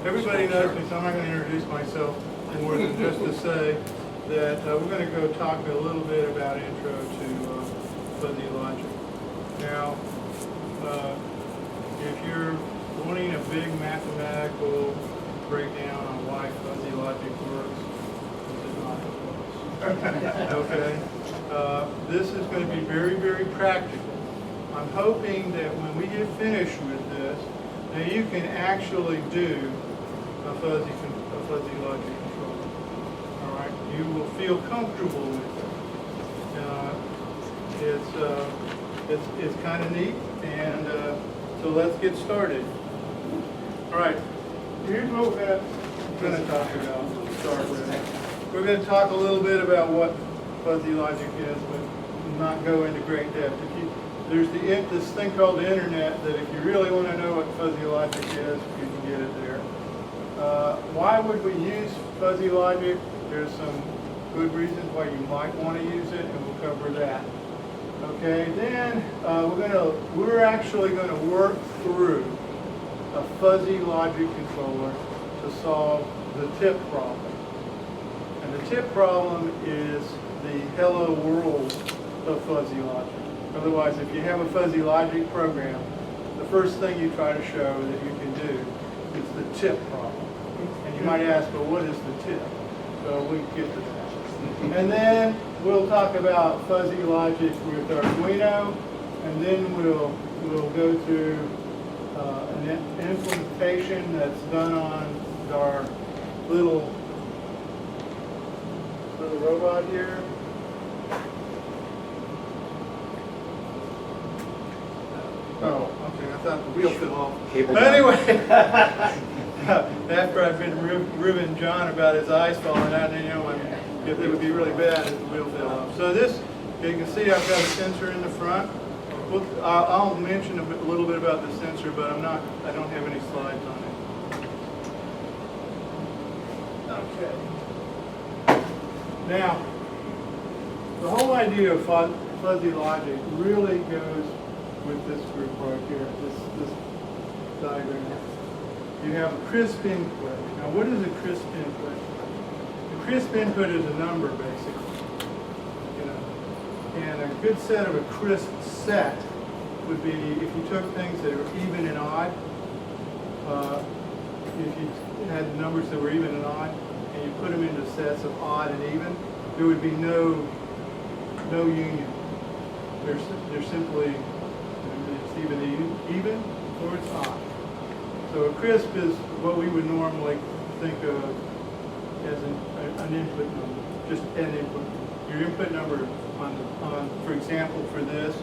everybody knows me, so I'm not going to introduce myself more than just to say that we're going to go talk a little bit about intro to fuzzy logic. Now, if you're wanting a big mathematical breakdown on why fuzzy logic works, this is not the place. Okay? This is going to be very, very practical. I'm hoping that when we get finished with this, that you can actually do a fuzzy logic controller. All right? You will feel comfortable with it. It's kind of neat, and so let's get started. All right. Here's what we're going to talk about to start with. We're going to talk a little bit about what fuzzy logic is, but not go into great depth. There's this thing called the internet that if you really want to know what fuzzy logic is, you can get it there. Why would we use fuzzy logic? There's some good reasons why you might want to use it, and we'll cover that. Okay, then we're actually going to work through a fuzzy logic controller to solve the tip problem. And the tip problem is the hello world of fuzzy logic. Otherwise, if you have a fuzzy logic program, the first thing you try to show that you can do is the tip problem. And you might ask, well, what is the tip? So we can get to that. And then we'll talk about fuzzy logic with Arduino, and then we'll go through an implementation that's done on our little robot here. Oh, okay, I thought the wheel fell off. But anyway, after I've been ribbing John about his eyes falling out, if it would be really bad if the wheel fell off. So this, you can see I've got a sensor in the front. I'll mention a little bit about the sensor, but I don't have any slides on it. Okay. Now, the whole idea of fuzzy logic really goes with this group right here, this diagram. You have a crisp input. Now, what is a crisp input? A crisp input is a number, basically. And a good set of a crisp set would be if you took things that are even and odd. If you had numbers that were even and odd, and you put them into sets of odd and even, there would be no union. They're simply it's either even or it's odd. So a crisp is what we would normally think of as an input number, just an input. Your input number for example, for this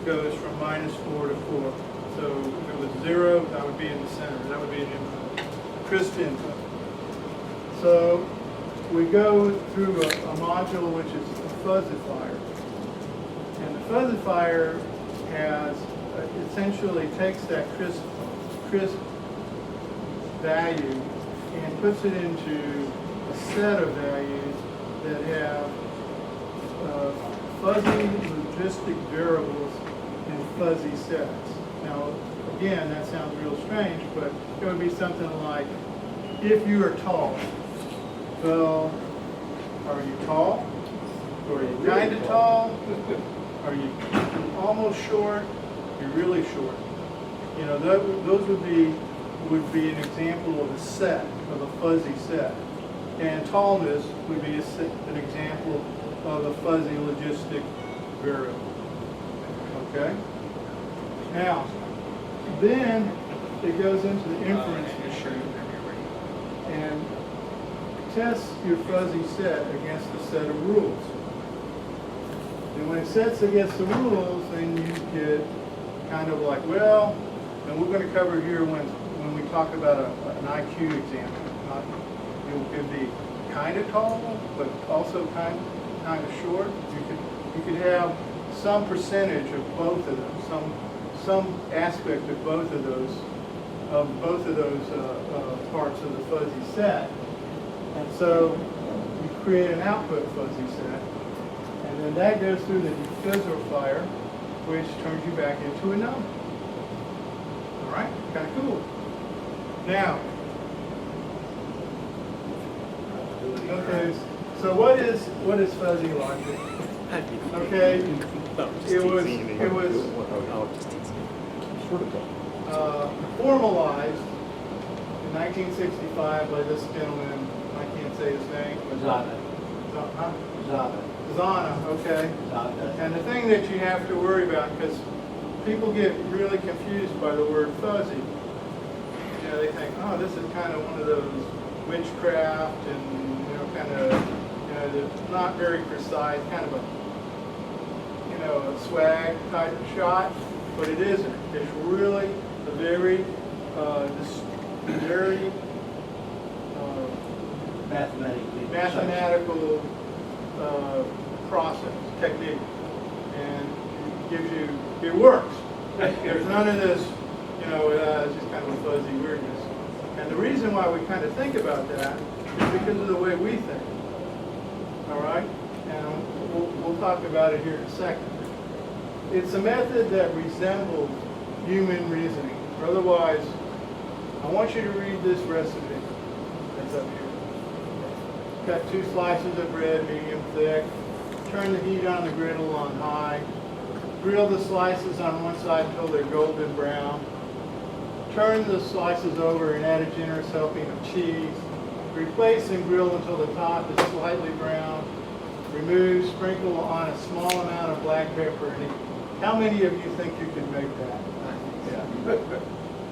goes from -4 to 4. So if it was 0, that would be in the center. That would be an input, a crisp input. So we go through a module which is a fuzzifier. And the fuzzifier essentially takes that crisp value and puts it into a set of values that have fuzzy logistic variables in fuzzy sets. Now, again, that sounds real strange, but it would be something like, if you are tall, well, are you tall? Or are you kind of tall? Are you almost short? You're really short. Those would be an example of a set, of a fuzzy set. And tallness would be an example of a fuzzy logistic variable. Okay? Now, then it goes into the inference machine and tests your fuzzy set against a set of rules. And when it sets against the rules, then you get kind of like, well, and we're going to cover here when we talk about an IQ example. It could be kind of tall, but also kind of short. You could have some percentage of both of them, some aspect of both of those parts of the fuzzy set, and so you create an output fuzzy set, and then that goes through the Defuzzification, which turns you back into a number. All right, kind of cool. Now, Okay, so what is fuzzy logic? Okay, it was formalized in 1965 by this gentleman. I can't say his name. Zana, okay. And the thing that you have to worry about, because people get really confused by the word fuzzy. You know, they think, oh, this is kind of one of those witchcraft and, you know, kind of, you know, not very precise, kind of a, you know, a swag type shot, but it isn't. It's really a very, mathematical process, technique, and it gives you, it works. There's none of this, you know, it's just kind of a fuzzy weirdness. And the reason why we kind of think about that is because of the way we think. All right? And we'll talk about it here in a second. It's a method that resembles human reasoning. Or otherwise, I want you to read this recipe that's up here. Cut 2 slices of bread, medium thick. Turn the heat on the griddle on high. Grill the slices on one side until they're golden brown. Turn the slices over and add a generous helping of cheese. Replace and grill until the top is slightly brown. Remove, sprinkle on a small amount of black pepper and eat. How many of you think you could make that? Yeah.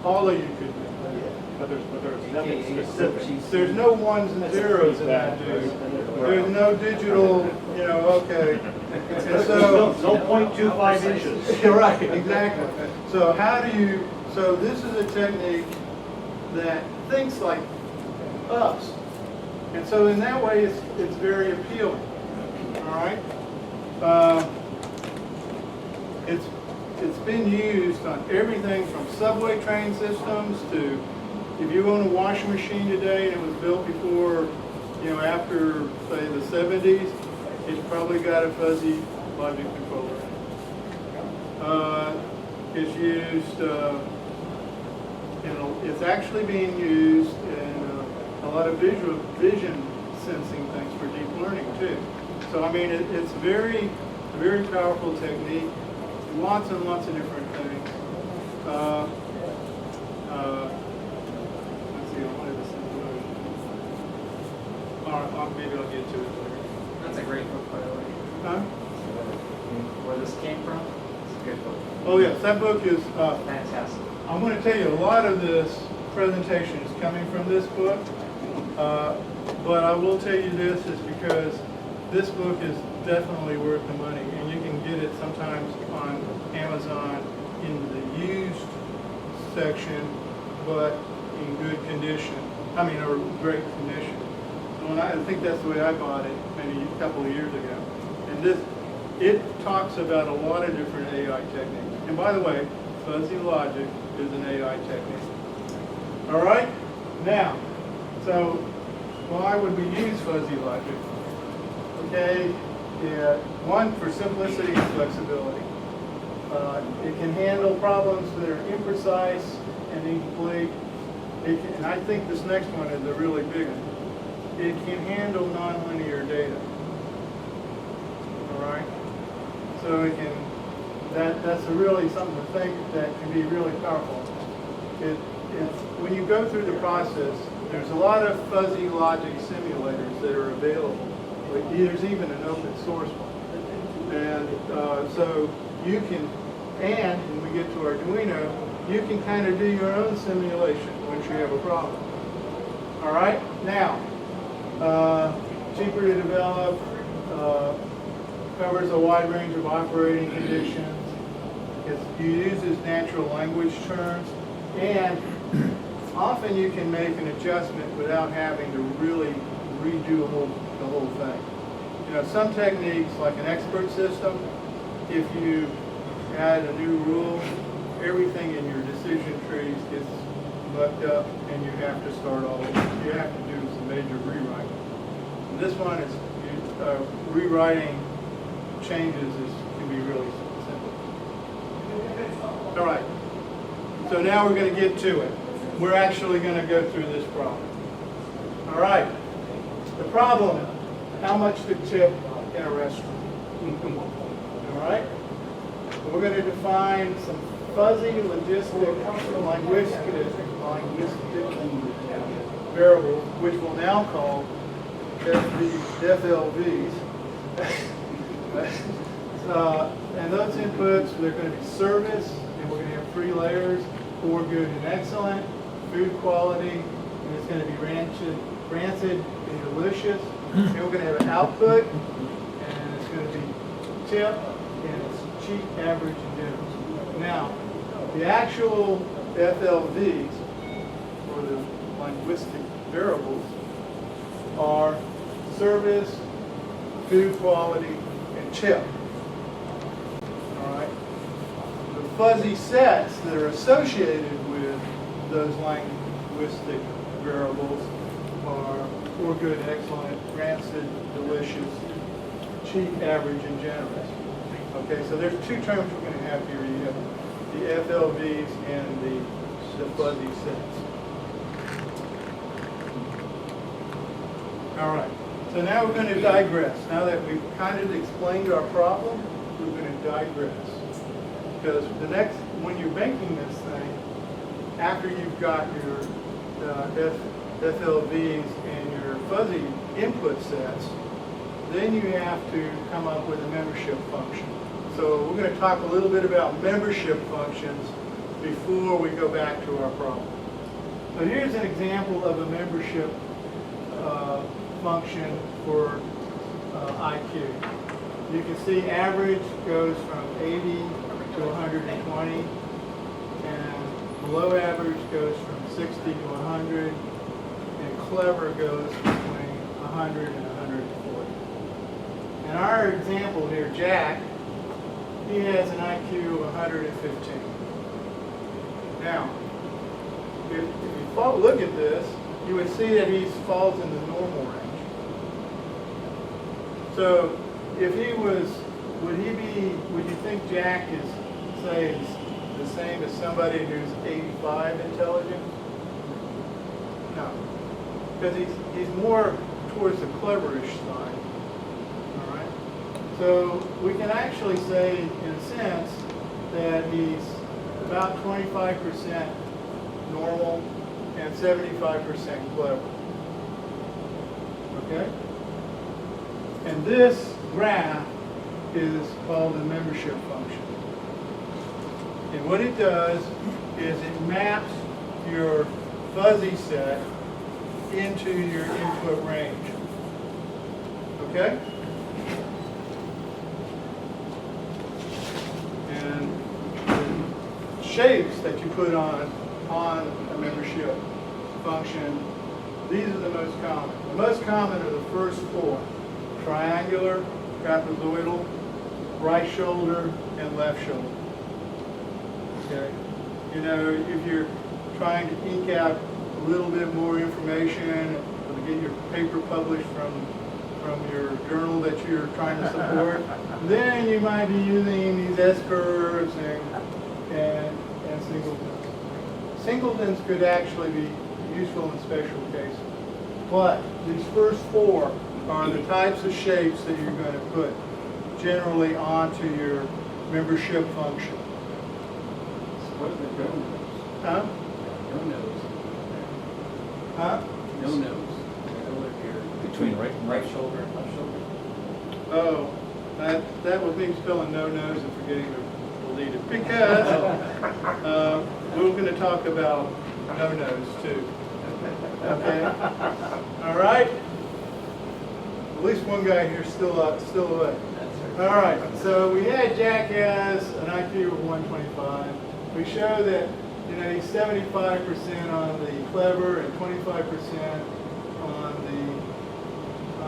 All of you could make that. But there's nothing specific. There's no ones and zeros in that, dude. There's no digital, you know, okay. And so, No 0.25 inches. you're right, exactly. So how do you, so this is a technique that thinks like us. And so in that way, it's very appealing. All right? It's been used on everything from subway train systems to, if you own a washing machine today and it was built before, you know, after, say, the 70s, it's probably got a fuzzy logic controller in it. It's used, it's actually being used in a lot of vision sensing things for deep learning too. So I mean, it's a very powerful technique. Lots and lots of different things. Let's see, I wanted to send it. Maybe I'll get to it later. That's a great book, by the way. Huh? Where this came from, it's a good book. Oh yes, that book is Fantastic. I'm going to tell you a lot of this presentation is coming from this book, but I will tell you this is because this book is definitely worth the money, and you can get it sometimes on Amazon in the used section, but in good condition. I mean, or great condition. So I think that's the way I bought it maybe a couple of years ago. And it talks about a lot of different AI techniques. And by the way, fuzzy logic is an AI technique. All right? Now, so why would we use fuzzy logic? Okay, yeah, one, for simplicity and flexibility. It can handle problems that are imprecise and incomplete. And I think this next one is a really big one. It can handle nonlinear data. All right? So it can, that's really something to think that can be really powerful. When you go through the process, there's a lot of fuzzy logic simulators that are available. There's even an open source one. And so you can, and when we get to Arduino, you can kind of do your own simulation once you have a problem. All right? Now, cheaper to develop, covers a wide range of operating conditions. It uses natural language terms, and often you can make an adjustment without having to really redo the whole thing. You know, some techniques, like an expert system, if you add a new rule, everything in your decision trees gets mucked up and you have to start all over. You have to do some major rewriting. And this one is rewriting changes can be really simple. All right. So now we're going to get to it. We're actually going to go through this problem. All right. The problem, how much to tip in a restaurant. All right? We're going to define some fuzzy linguistic variables, which we'll now call FLVs. And those inputs, they're going to be service, and we're going to have 3 layers: poor, good, and excellent; food quality, and it's going to be rancid and delicious. And we're going to have an output, and it's going to be tip, and it's cheap, average, and generous. Now, the actual FLVs, or the linguistic variables, are service, food quality, and tip. All right. The fuzzy sets that are associated with those linguistic variables are poor, good, excellent, rancid, delicious, cheap, average, and generous. Okay, so there's 2 terms we're going to have here. You have the FLVs and the fuzzy sets. All right, so now we're going to digress. Now that we've kind of explained our problem, we're going to digress. Because when you're making this thing, after you've got your FLVs and your fuzzy input sets, then you have to come up with a membership function. So we're going to talk a little bit about membership functions before we go back to our problem. So here's an example of a membership function for IQ. You can see average goes from 80 to 120, and below average goes from 60 to 100, and clever goes between 100 and 140. In our example here, Jack, he has an IQ of 115. Now, if you look at this, you would see that he falls in the normal range. So, if he was, would you think Jack is, say, the same as somebody who's 85 intelligent? No. Because he's more towards the cleverish side. All right? So we can actually say, in a sense, that he's about 25% normal and 75% clever. Okay? And this graph is called the membership function. And what it does is it maps your fuzzy set into your input range. Okay? And the shapes that you put on a membership function, these are the most common. The most common are the first 4: triangular, trapezoidal, right shoulder, and left shoulder. Okay? You know, if you're trying to eke out a little bit more information or to get your paper published from your journal that you're trying to support, then you might be using these S-curves and singletons. Singletons could actually be useful in special cases. But these first 4 are the types of shapes that you're going to put generally onto your membership function. What are the no-nos? Huh? No-nos. Huh? No-nos. Between right shoulder and left shoulder. Oh, that was me spelling no-nos and forgetting to delete it. Because we're going to talk about no-nos too. Okay? All right? At least one guy here still awake. All right, so we had Jack has an IQ of 125. We show that he's 75% on the clever and 25% on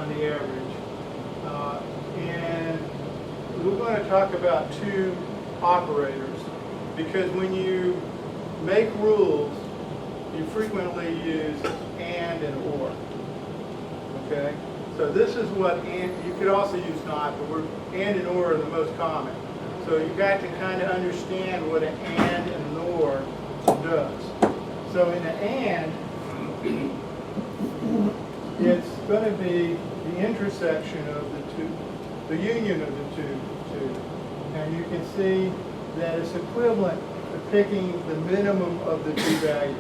the average. And we're going to talk about 2 operators, because when you make rules, you frequently use and or. Okay? So this is what and, you could also use not, but and or are the most common. So you've got to kind of understand what an and an or does. So in an and, it's going to be the intersection of the two, the union of the two. And you can see that it's equivalent to picking the minimum of the two values.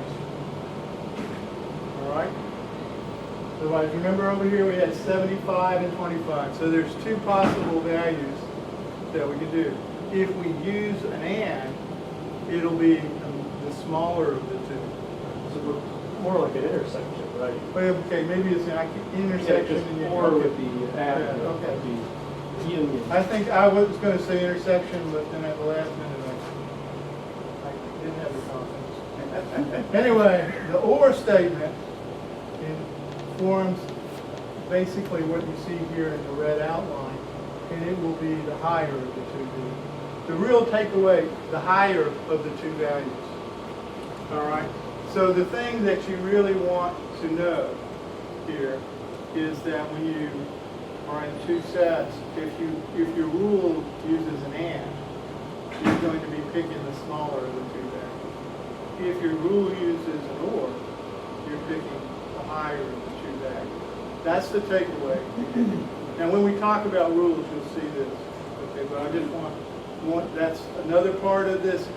All right? So like, remember over here we had 75 and 25. So there's two possible values that we can do. If we use an and, it'll be the smaller of the two. So we're more like an intersection, right? Okay, maybe it's an intersection. Just and you- or okay. with the add, Yeah, okay. the union. I think I was going to say intersection, but then at the last minute I didn't have the confidence. Anyway, the or statement forms basically what you see here in the red outline, and it will be the higher of the two. The real takeaway, the higher of the two values. All right? So the thing that you really want to know here is that when you are in two sets, if your rule uses an and, you're going to be picking the smaller of the two values. If your rule uses an or, you're picking the higher of the two values. That's the takeaway. Now when we talk about rules, you'll see this. Okay, but I just want that's another part of this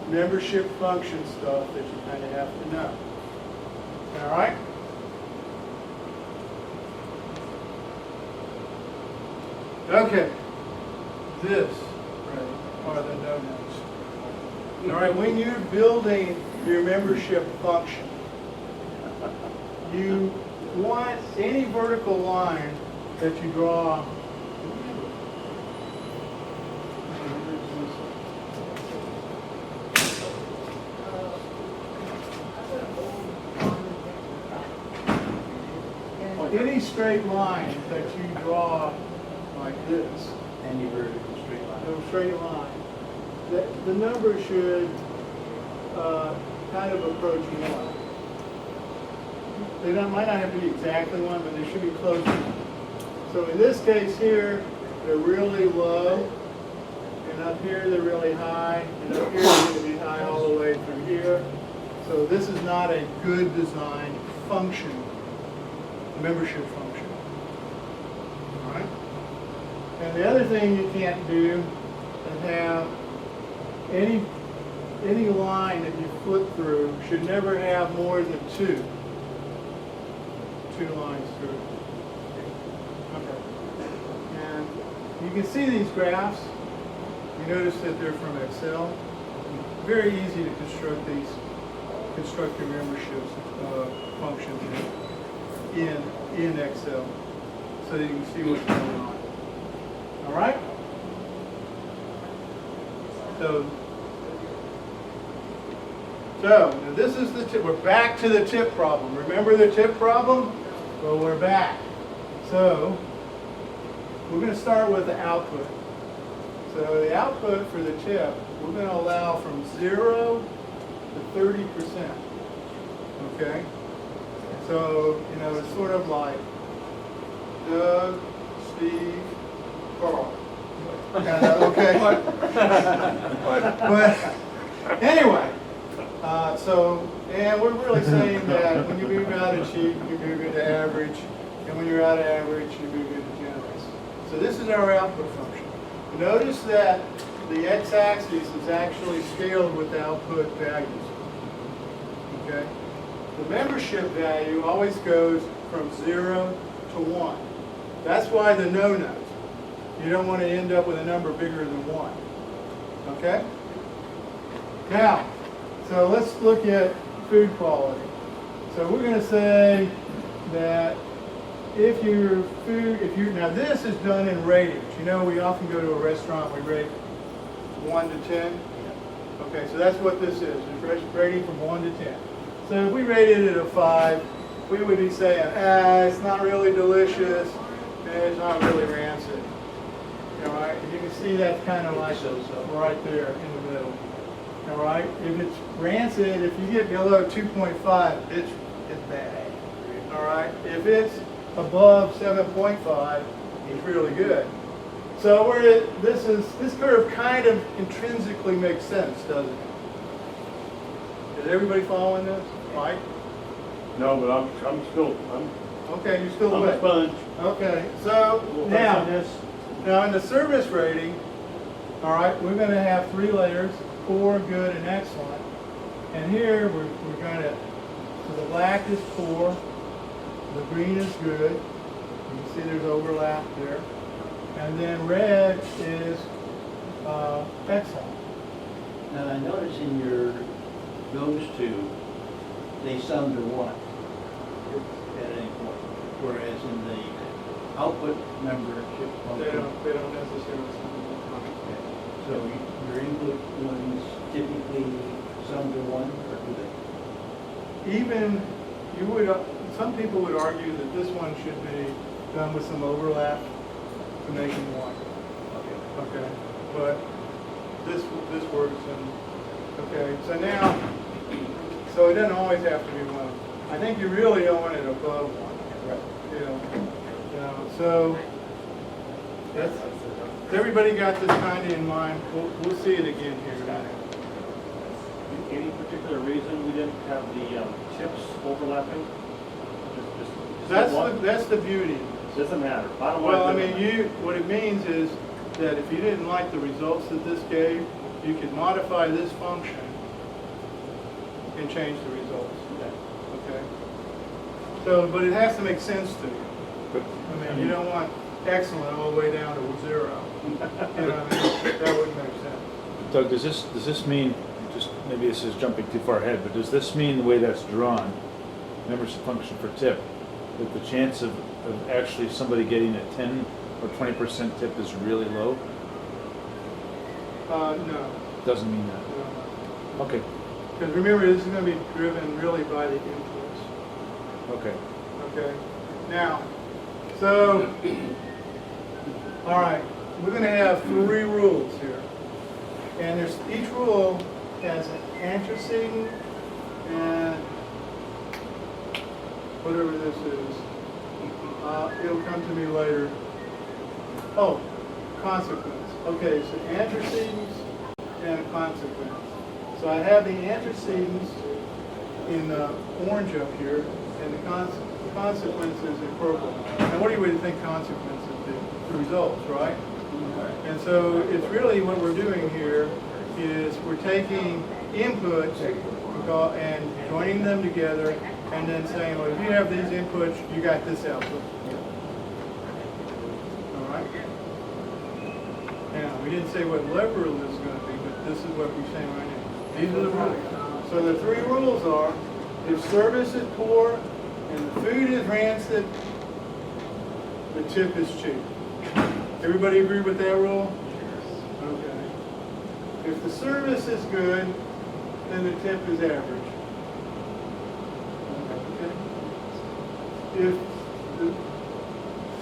membership function stuff that you kind of have to know. All right? Okay. This are the no-nos. All right, when you're building your membership function, you want any vertical line that you draw. Any straight line that you draw like this, Any vertical straight line. no straight line, the number should kind of approach 1. They might not have to be exactly 1, but they should be close to 1. So in this case here, they're really low, and up here they're really high, and up here they're going to be high all the way through here. So this is not a good design function, membership function. All right? And the other thing you can't do is have any line that you flip through should never have more than two lines through. Okay. And you can see these graphs. You notice that they're from Excel. Very easy to construct your memberships functions in Excel, so that you can see what's going on. All right? So now this is the tip. We're back to the tip problem. Remember the tip problem? Well, we're back. So we're going to start with the output. So the output for the tip, we're going to allow from 0 to 30%. Okay? So, it's sort of like Doug, Steve, Carl. Okay? But anyway, and we're really saying that when you move out of cheap, you move into average, and when you're out of average, you move into generous. So this is our output function. Notice that the x-axis is actually scaled with output values. Okay? The membership value always goes from 0 to 1. That's why the no-nos. You don't want to end up with a number bigger than 1. Okay? Now, so let's look at food quality. So we're going to say that now this is done in ratings. We often go to a restaurant, we rate 1 to 10. Okay, so that's what this is. It's rating from 1 to 10. So if we rated it a 5, we would be saying, it's not really delicious, and it's not really rancid. All right, and you can see that's kind of like right there in the middle. All right, if it's rancid, if you get below 2.5, it's bad. All right, if it's above 7.5, it's really good. So this curve kind of intrinsically makes sense, doesn't it? Is everybody following this? Mike? No, but I'm Okay, you're still I'm a awake. sponge. Okay, so We'll now, touch on this. now in the service rating, all right, we're going to have 3 layers: poor, good, and excellent. And here we're going to, so the black is poor, the green is good. You can see there's overlap there. And then red is excellent. Now, I notice in your, those two, they sum to 1 at any point, whereas in the output membership They function. don't necessarily. So your input ones typically sum to 1, or do they? Even, you would, some people would argue that this one should be done with some overlap to make them 1. Okay, but this works, and, okay, so now, so it doesn't always have to be 1. I think you really don't want it above 1. Right. You know, so, that's, has everybody got this kind of in mind? We'll see it again here in a minute. Any particular reason we didn't have the tips overlapping? That's the beauty. Doesn't matter. Bottom line. Well, I doesn't mean, matter. what it means is that if you didn't like the results that this gave, you could modify this function and change the results. Okay? So, but it has to make sense to you. I mean, you don't want excellent all the way down to 0. You know what I mean? That wouldn't make sense. Doug, does this mean, just maybe this is jumping too far ahead, but does this mean the way that's drawn, membership function for tip, that the chance of actually somebody getting a 10 or 20% tip is really low? No. Doesn't mean that. No. Okay. Because remember, this is going to be driven really by the inputs. Okay. Okay. Now, so, all right, we're going to have 3 rules here. And there's, each rule has an antecedent and whatever this is. It'll come to me later. Oh, consequence. Okay, so antecedents and a consequence. So I have the antecedents in orange up here, and the consequences in purple. And what do you think consequences do? The results, right? And so it's really what we're doing here is we're taking inputs and joining them together and then saying, well, if you have these inputs, you got this output. All right? Now, we didn't say what level this is going to be, but this is what we're saying right now. These are the rules. So the 3 rules are, if service is poor and the food is rancid, the tip is cheap. Everybody agree with that rule? Okay. If the service is good, then the tip is average. Okay.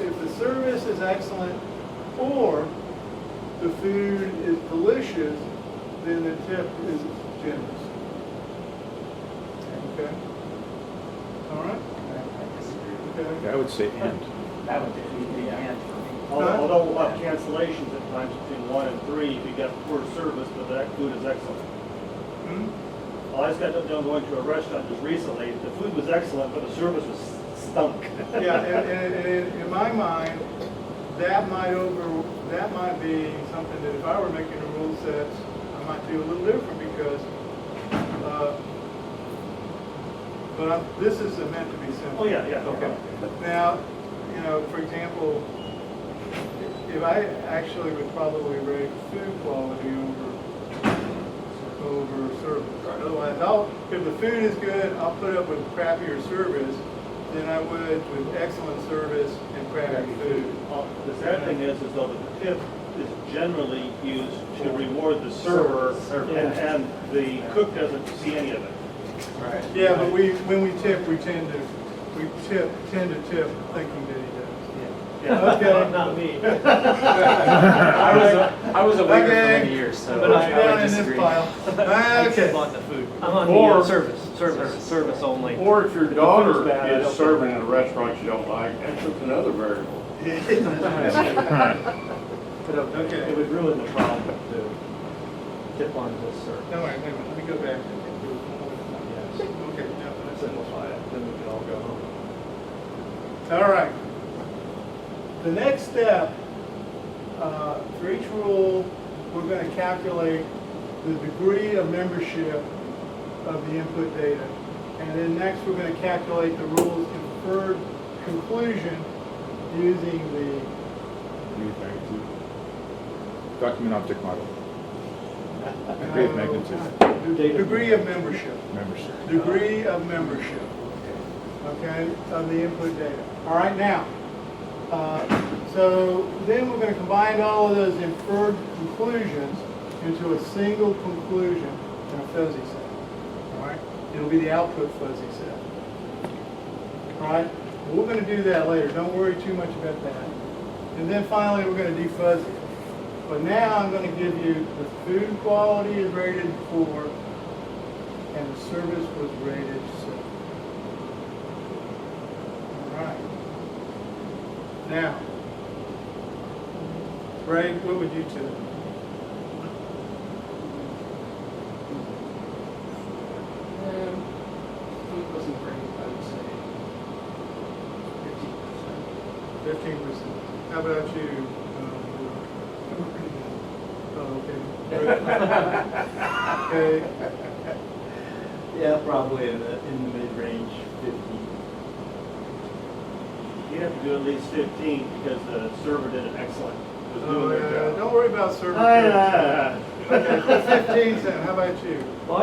If the service is excellent or the food is delicious, then the tip is generous. Okay? All right? Okay. I would say and. That would be the end for me. Although we'll have cancellations at times between 1 and 3 if you get poor service, but that food is excellent. Hmm? Well, I just got done going to a restaurant just recently. The food was excellent, but the service was stunk. Yeah, and in my mind, that might be something that if I were making the rule sets, I might do a little different because, this is meant to be simple. Oh, yeah, yeah. Okay. Now, you know, for example, if I actually would probably rate food quality over service. Otherwise, if the food is good, I'll put up with crappier service than I would with excellent service and crappy food. The sad thing is though the tip is generally used to reward the server, and the cook doesn't see any of it. Right. Yeah, but when we tip, we tend to tip thinking that he does. Yeah. Okay. Not me. I was a waiter Okay. for many years, so Put it I down would in this disagree. pile. Okay. On the food. I'm on Or- the service only. Or if your If the daughter food's bad, I is don't- serving in a restaurant you don't like, that's just another variable. But Okay. it would ruin the problem to tip on this, sir. No, wait, let me go back. Yes. Okay, now, Simplify it, then we can all go home. All right. The next step, for each rule, we're going to calculate the degree of membership of the input data. And then next we're going to calculate the rule's inferred conclusion using the Document object model. Degree of magnitude. degree of membership. Membership. Degree of membership, okay, of the input data. All right, now, so then we're going to combine all of those inferred conclusions into a single conclusion in a fuzzy set. All right, it'll be the output fuzzy set. All right, we're going to do that later. Don't worry too much about that. And then finally, we're going to defuzz it. But now I'm going to give you the food quality is rated 4, and the service was rated 6. All right. Now, Ray, what would you do? Food wasn't great, I would say 15%. 15%. How about you? Oh, okay. Okay. Yeah, probably in the mid-range, 50. You have to do at least 15 because the server did it excellent. Was Oh, doing their yeah. job. Don't worry about server. Ah, Okay, put 15 cents. How about you? Well, I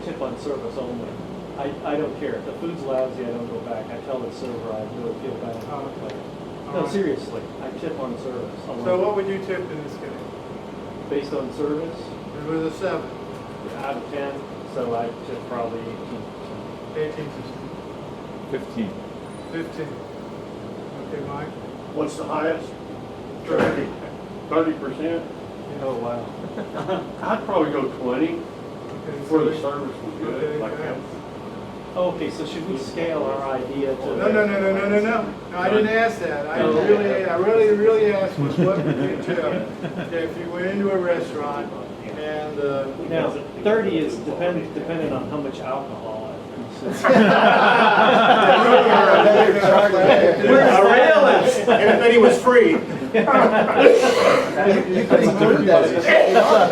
tip on service only. I don't care. If the food's lousy, I don't go back. I tell the server I really feel bad. Oh, okay. No, All right. seriously, I tip on service. So what would you tip in this case? Based on service, It was a 7. out of 10, so I tip probably 18%. 18%. 15. 15. Okay, Mike? What's the highest? 30%? Oh, wow. I'd probably go 20 Okay, for the so- service was Okay, good, like yeah. that. Okay, so should we scale our idea to? No. No, I didn't ask that. I really asked was what would you tip okay, if you went into a restaurant and Now, 30 is dependent on how much alcohol I consume. We're a realist. And if any was free.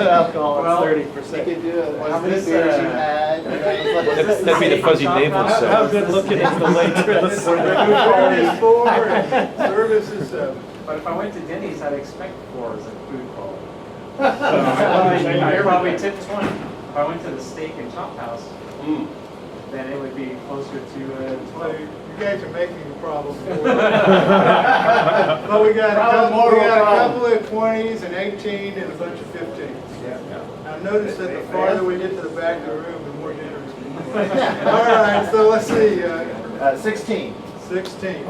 Alcohol is 30%. could do it. How many beers you had? That'd be the fuzzy navel How set. good looking is the waitress? food is 4 and service is 7. But if I went to Denny's, I'd expect 4 as a food quality. I I'd probably tip 20. If I went to the steak and chop house, then it would be closer to So 12. you guys are making a problem for us. But we got a couple of 20s and 18 and a bunch of 15s. Now notice that the farther we get to the back of the room, the more generous we are. All right, so let's see. 16. 16.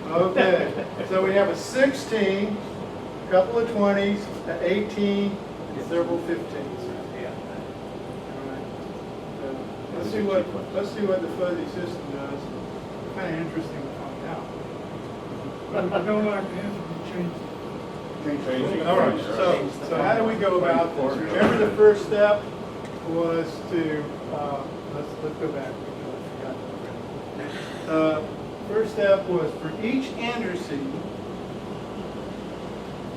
Okay. So we have a 16, a couple of 20s, an 18, and several 15s. All right. So let's see what the fuzzy system does. Kind of interesting to find out. But if you don't like the answer, you change it. All right. So how do we go about this? Remember the first step was to let's go back. First step was for each underseed,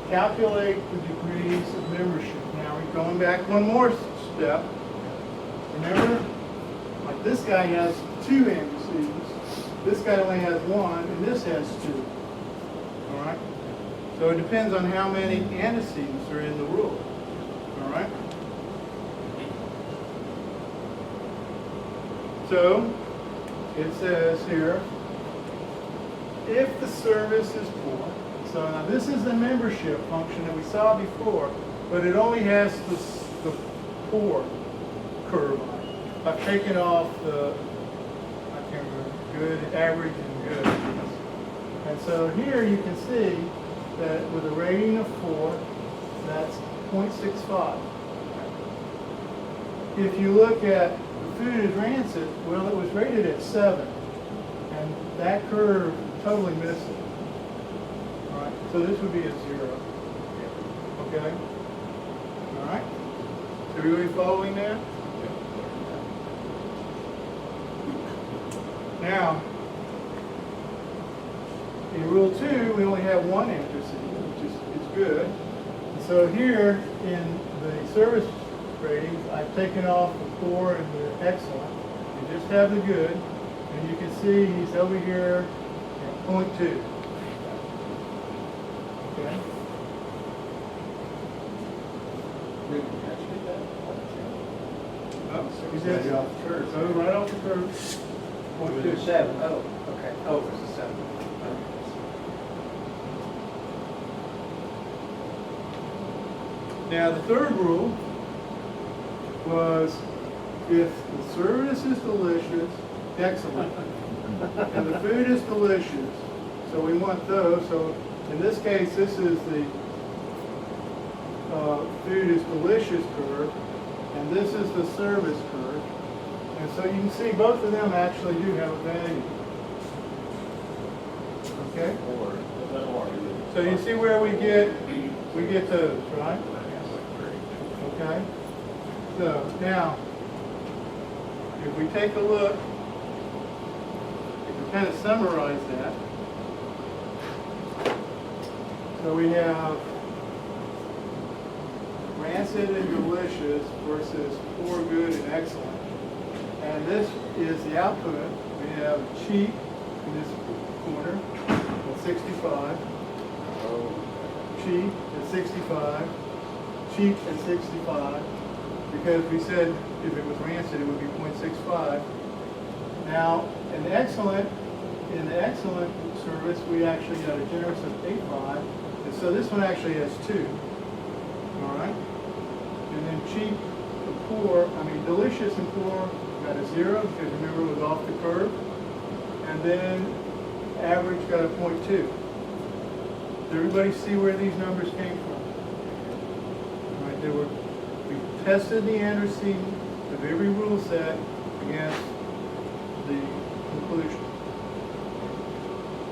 calculate the degrees of membership. Now we're going back one more step. Remember, like this guy has 2 indices, this guy only has 1, and this has 2. All right? So it depends on how many antecedents are in the rule. All right? So it says here, if the service is poor, so now this is the membership function that we saw before, but it only has the poor curve on it. I've taken off the, I can't remember, good, average, and good. And so here you can see that with a rating of 4, that's 0.65. If you look at the food is rancid, well, it was rated at 7, and that curve totally missed it. All right, so this would be a 0. Okay? All right? Is everybody following that? Now, In rule 2, we only have one antecedent, which is good. And so here in the service ratings, I've taken off the poor and the excellent. You just have the good, and you can see he's over here at 0.2. Okay? Oh, so he's Right off the curve. So right off the curve. It was a 7. Oh, okay. Oh, it was a 7. Now, the third rule was if the service is delicious, excellent, and the food is delicious, so we want those. So in this case, this is the food is delicious curve, and this is the service curve. And so you can see both of them actually do have a value. Okay? So you see where we get those, right? Okay? So now, if we take a look, if we kind of summarize that, so we have rancid and delicious versus poor, good, and excellent. And this is the output. We have cheap in this corner at 65, cheap at 65, cheap at 65, because we said if it was rancid it would be 0.65. Now in the excellent service we actually got a generous of 8.5, and so this one actually has 2. All right, and then cheap and poor, delicious and poor got a 0 because remember it was off the curve, and then average got a 0.2. Does everybody see where these numbers came from? All right, we tested the antecedent of every rule set against the conclusion.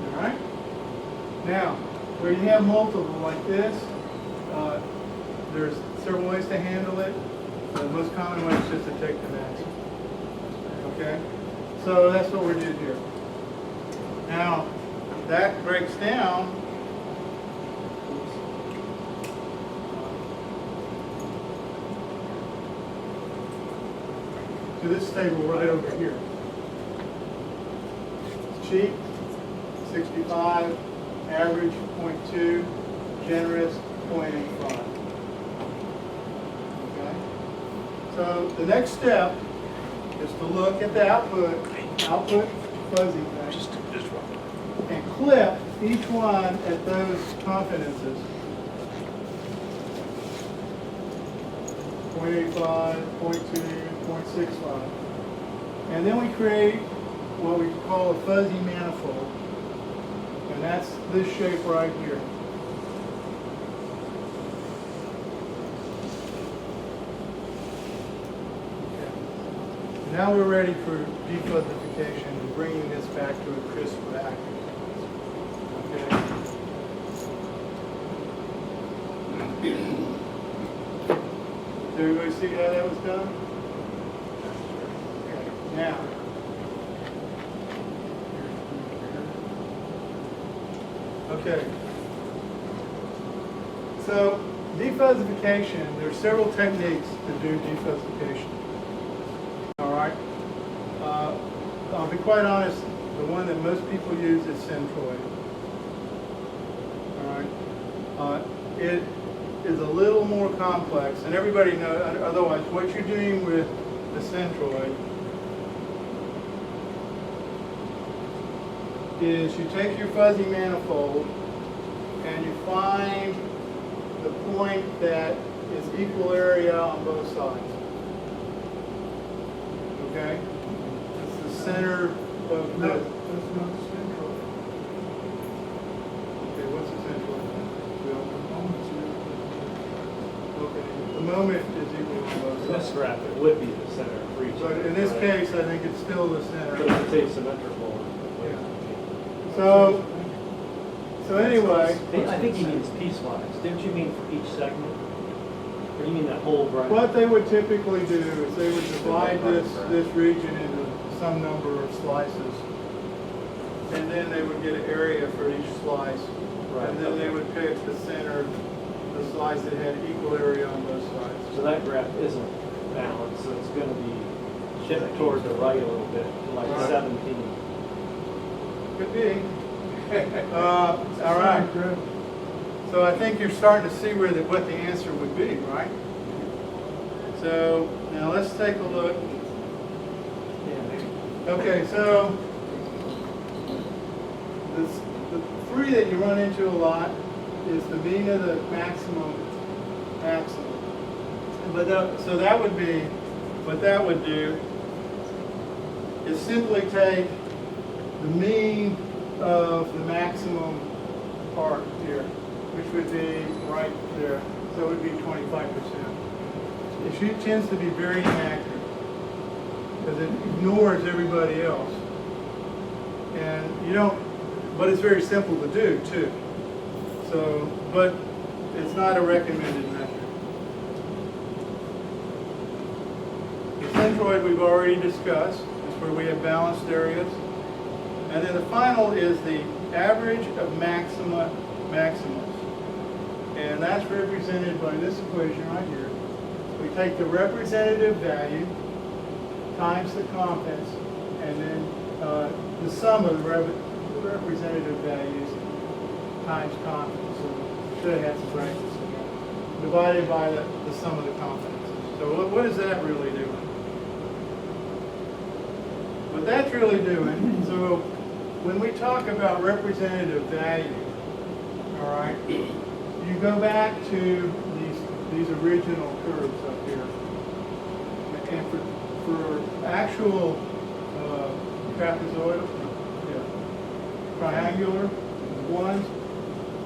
All right? Now, where you have multiple like this, there's several ways to handle it. The most common way is just to take the maximum. Okay? So that's what we did here. Now, that breaks down to this table right over here. It's cheap, 65, average 0.2, generous 0.85. Okay? So the next step is to look at the output fuzzy thing, and clip each one at those confidences. 0.85, 0.2, 0.65. And then we create what we call a fuzzy manifold. And that's this shape right here. Okay. Now we're ready for defuzzification and bringing this back to a crisp vacuum. Okay. Did everybody see how that was done? Okay. Now, okay. So, defuzzification, there are several techniques to do defuzzification. All right. I'll be quite honest, the one that most people use is centroid. All right. It is a little more complex, and everybody knows, otherwise what you're doing with the centroid is you take your fuzzy manifold and you find the point that is equal area on both sides. Okay? It's the center of the... That's not central. Okay, what's the central? Okay, the moment is equal on both In this sides. graph, it would be the center for each. But in this case, I think it's still the center. But if it's asymmetrical. So anyway, I think he means piecewise. Didn't you mean for each segment? Or you mean that whole graph? what they would typically do is they would divide this region into some number of slices. and then they would get an area for each slice. Right. And then they would pick the center, the slice that had equal area on both sides. So that graph isn't balanced, so it's gonna be shifted toward the right a little bit, to like Right. 17. Could be. All right. So I think you're starting to see what the answer would be, right? So now let's take a look. Okay, so the three that you run into a lot is the mean of the maximum. But so that would be, what that would do is simply take the mean of the maximum part here, which would be right there. So it would be 25%. It tends to be very inaccurate because it ignores everybody else. And you don't, but it's very simple to do too. So, but it's not a recommended method. The centroid we've already discussed. It's where we have balanced areas. And then the final is the average of maximus. And that's represented by this equation right here. We take the representative value times the confidence, and then the sum of the representative values times confidence. So should have had some brackets in there. Divided by the sum of the confidences. So what is that really doing? What that's really doing, so when we talk about representative value, all right, you go back to these original curves up here. And for actual trapezoidal, triangular ones,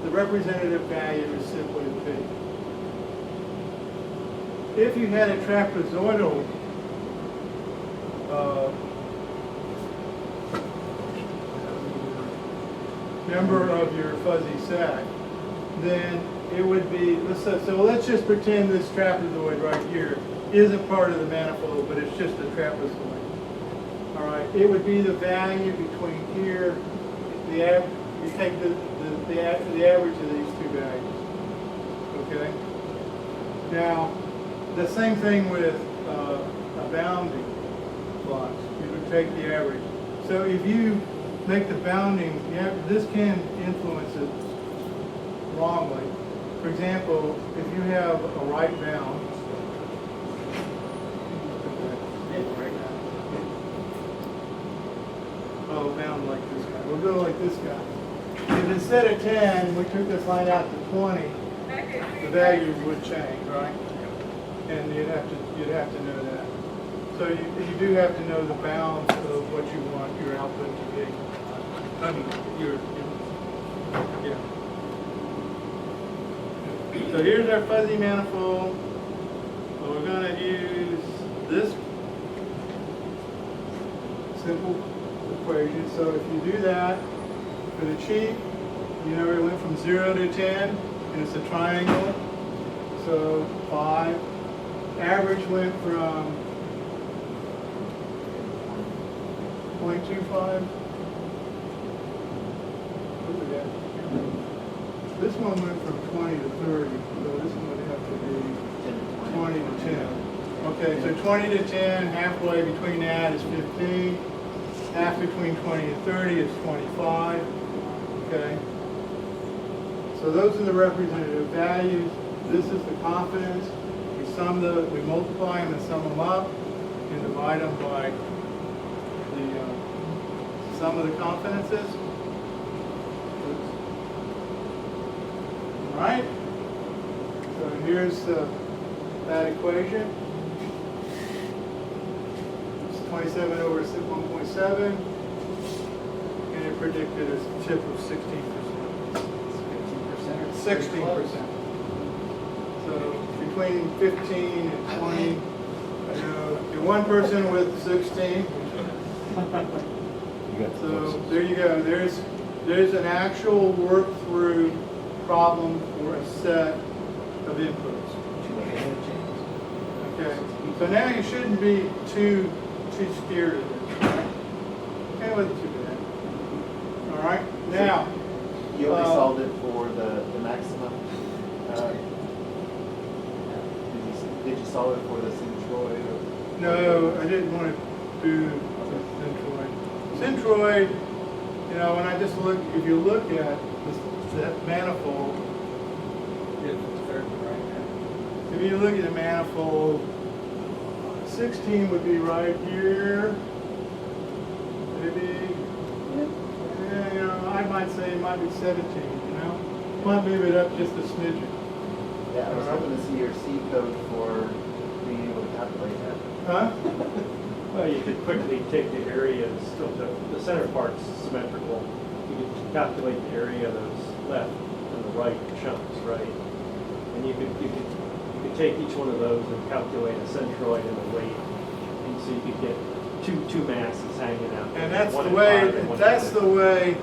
the representative value is simply P. If you had a trapezoidal member of your fuzzy sac, then it would be, so let's just pretend this trapezoid right here isn't part of the manifold, but it's just a trapezoid. All right, it would be the value between here, you take the average of these two values. Okay? Now, the same thing with a bounding box. You would take the average. So if you make the bounding, this can influence it wrongly. For example, if you have a right bound, bound like this guy. We'll go like this guy. If instead of 10, we took this line out to 20, the value would change, right? And you'd have to know that. So you do have to know the bounds of what you want your output to be. I mean, yeah. So here's our fuzzy manifold. So we're going to use this simple equation. So if you do that for the cheap, you know, it went from 0 to 10, and it's a triangle. So 5. Average went from 0.25. This one went from 20 to 30, so this one would have to be 20 to 10. Okay, so 20 to 10, halfway between that is 15. Half between 20 and 30 is 25. Okay. So those are the representative values. This is the confidence. We multiply them and sum them up and divide them by the sum of the confidences. All right. So here's that equation. It's 27 over 1.7, and it predicted a tip of 16%. 16%. So between 15 and 20, you know, one person with 16. So there you go. There's an actual work through problem for a set of inputs. Okay. So now you shouldn't be too scared of this. Right? Okay, wasn't too bad. Now, You only solved it for the maximum. Did you solve it for the centroid? Or? no, I didn't want to do centroid. Centroid, you know, when I just look, if you look at that manifold, if you look at the manifold, 16 would be right here. Maybe, yeah, you know, I might say it might be 17, you know? Might move it up just a smidgen. Yeah, I was hoping to see your C code for being able to calculate that. Huh? Well, you could quickly take the areas of the center part's symmetrical. You could calculate the area of those left and the right chunks, right? And you could take each one of those and calculate a centroid and a weight, and so you could get two masses hanging out. And that's one the at way, 5 and one at that's 6. the way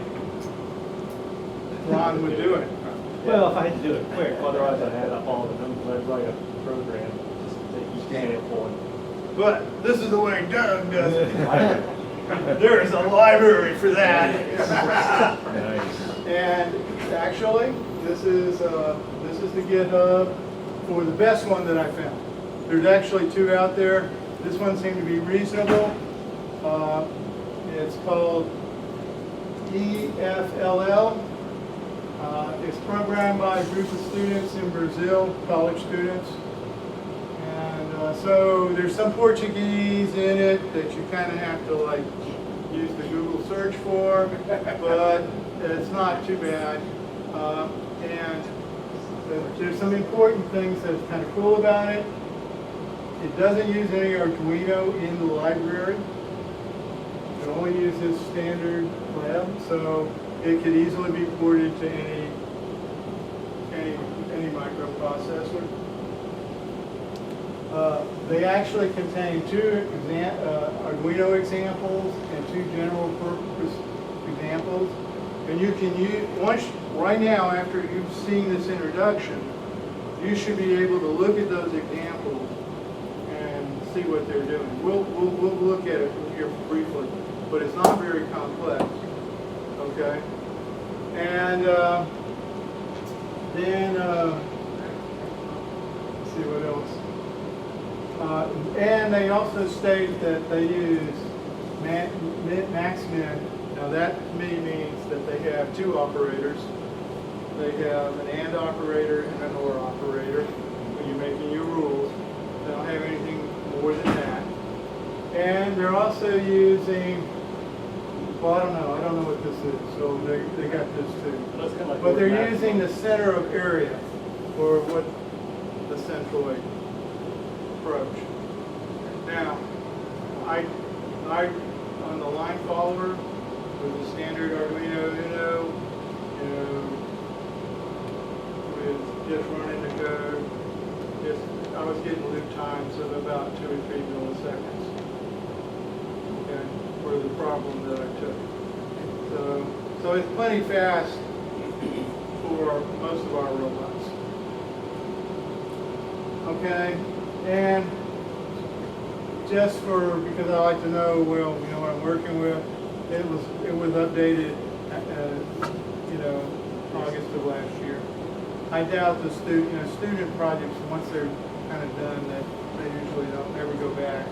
Ron would do it. Well, if I had to do it quick, otherwise I'd add up all the numbers, I'd write a program, just take each example and. But this is the way Doug does it. There is a library for that. Nice. And actually, this is the GitHub for the best one that I found. There's actually two out there. This one seemed to be reasonable. It's called EFLL. It's programmed by a group of students in Brazil, college students. And so there's some Portuguese in it that you kind of have to like use the Google search for, but it's not too bad. And there's some important things that's kind of cool about it. It doesn't use any Arduino in the library. It only uses standard lab, so it could easily be ported to any microprocessor. They actually contain two Arduino examples and two general purpose examples. And you can use, right now after you've seen this introduction, you should be able to look at those examples and see what they're doing. We'll look at it here briefly, but it's not very complex, okay? And then, let's see what else. And they also state that they use max-min. Now that to me means that they have two operators. They have an AND operator and an OR operator when you're making your rules. They don't have anything more than that. And they're also using, well, I don't know what this is, so they got this too. That's kind of like But they're Word using the Max. center of area for what the centroid approach. Now, I on the line follower with the standard Arduino Uno, you know, with just running the code, I was getting loop times of about 2 or 3 milliseconds. Okay, for the problem that I took. So it's plenty fast for most of our robots. Okay, and just because I like to know, well, you know what I'm working with, it was updated, August of last year. I doubt the student projects, once they're kind of done, that they usually don't ever go back.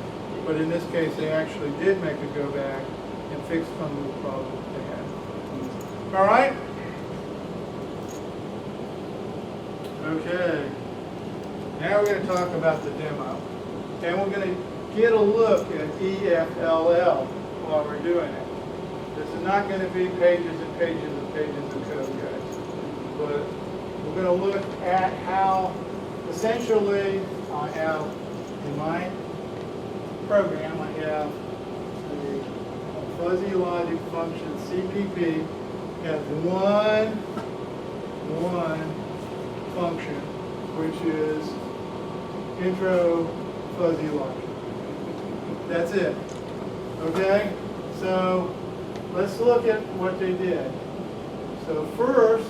But in this case, they actually did make a go back and fix some of the problems they had. All right? Okay. Now we're going to talk about the demo. And we're going to get a look at EFLL while we're doing it. This is not going to be pages and pages and pages of code, guys. But we're going to look at how, essentially, I have in my program, I have the Fuzzy Logic function CPP has one function, which is intro fuzzy logic. That's it. Okay? So let's look at what they did. So first,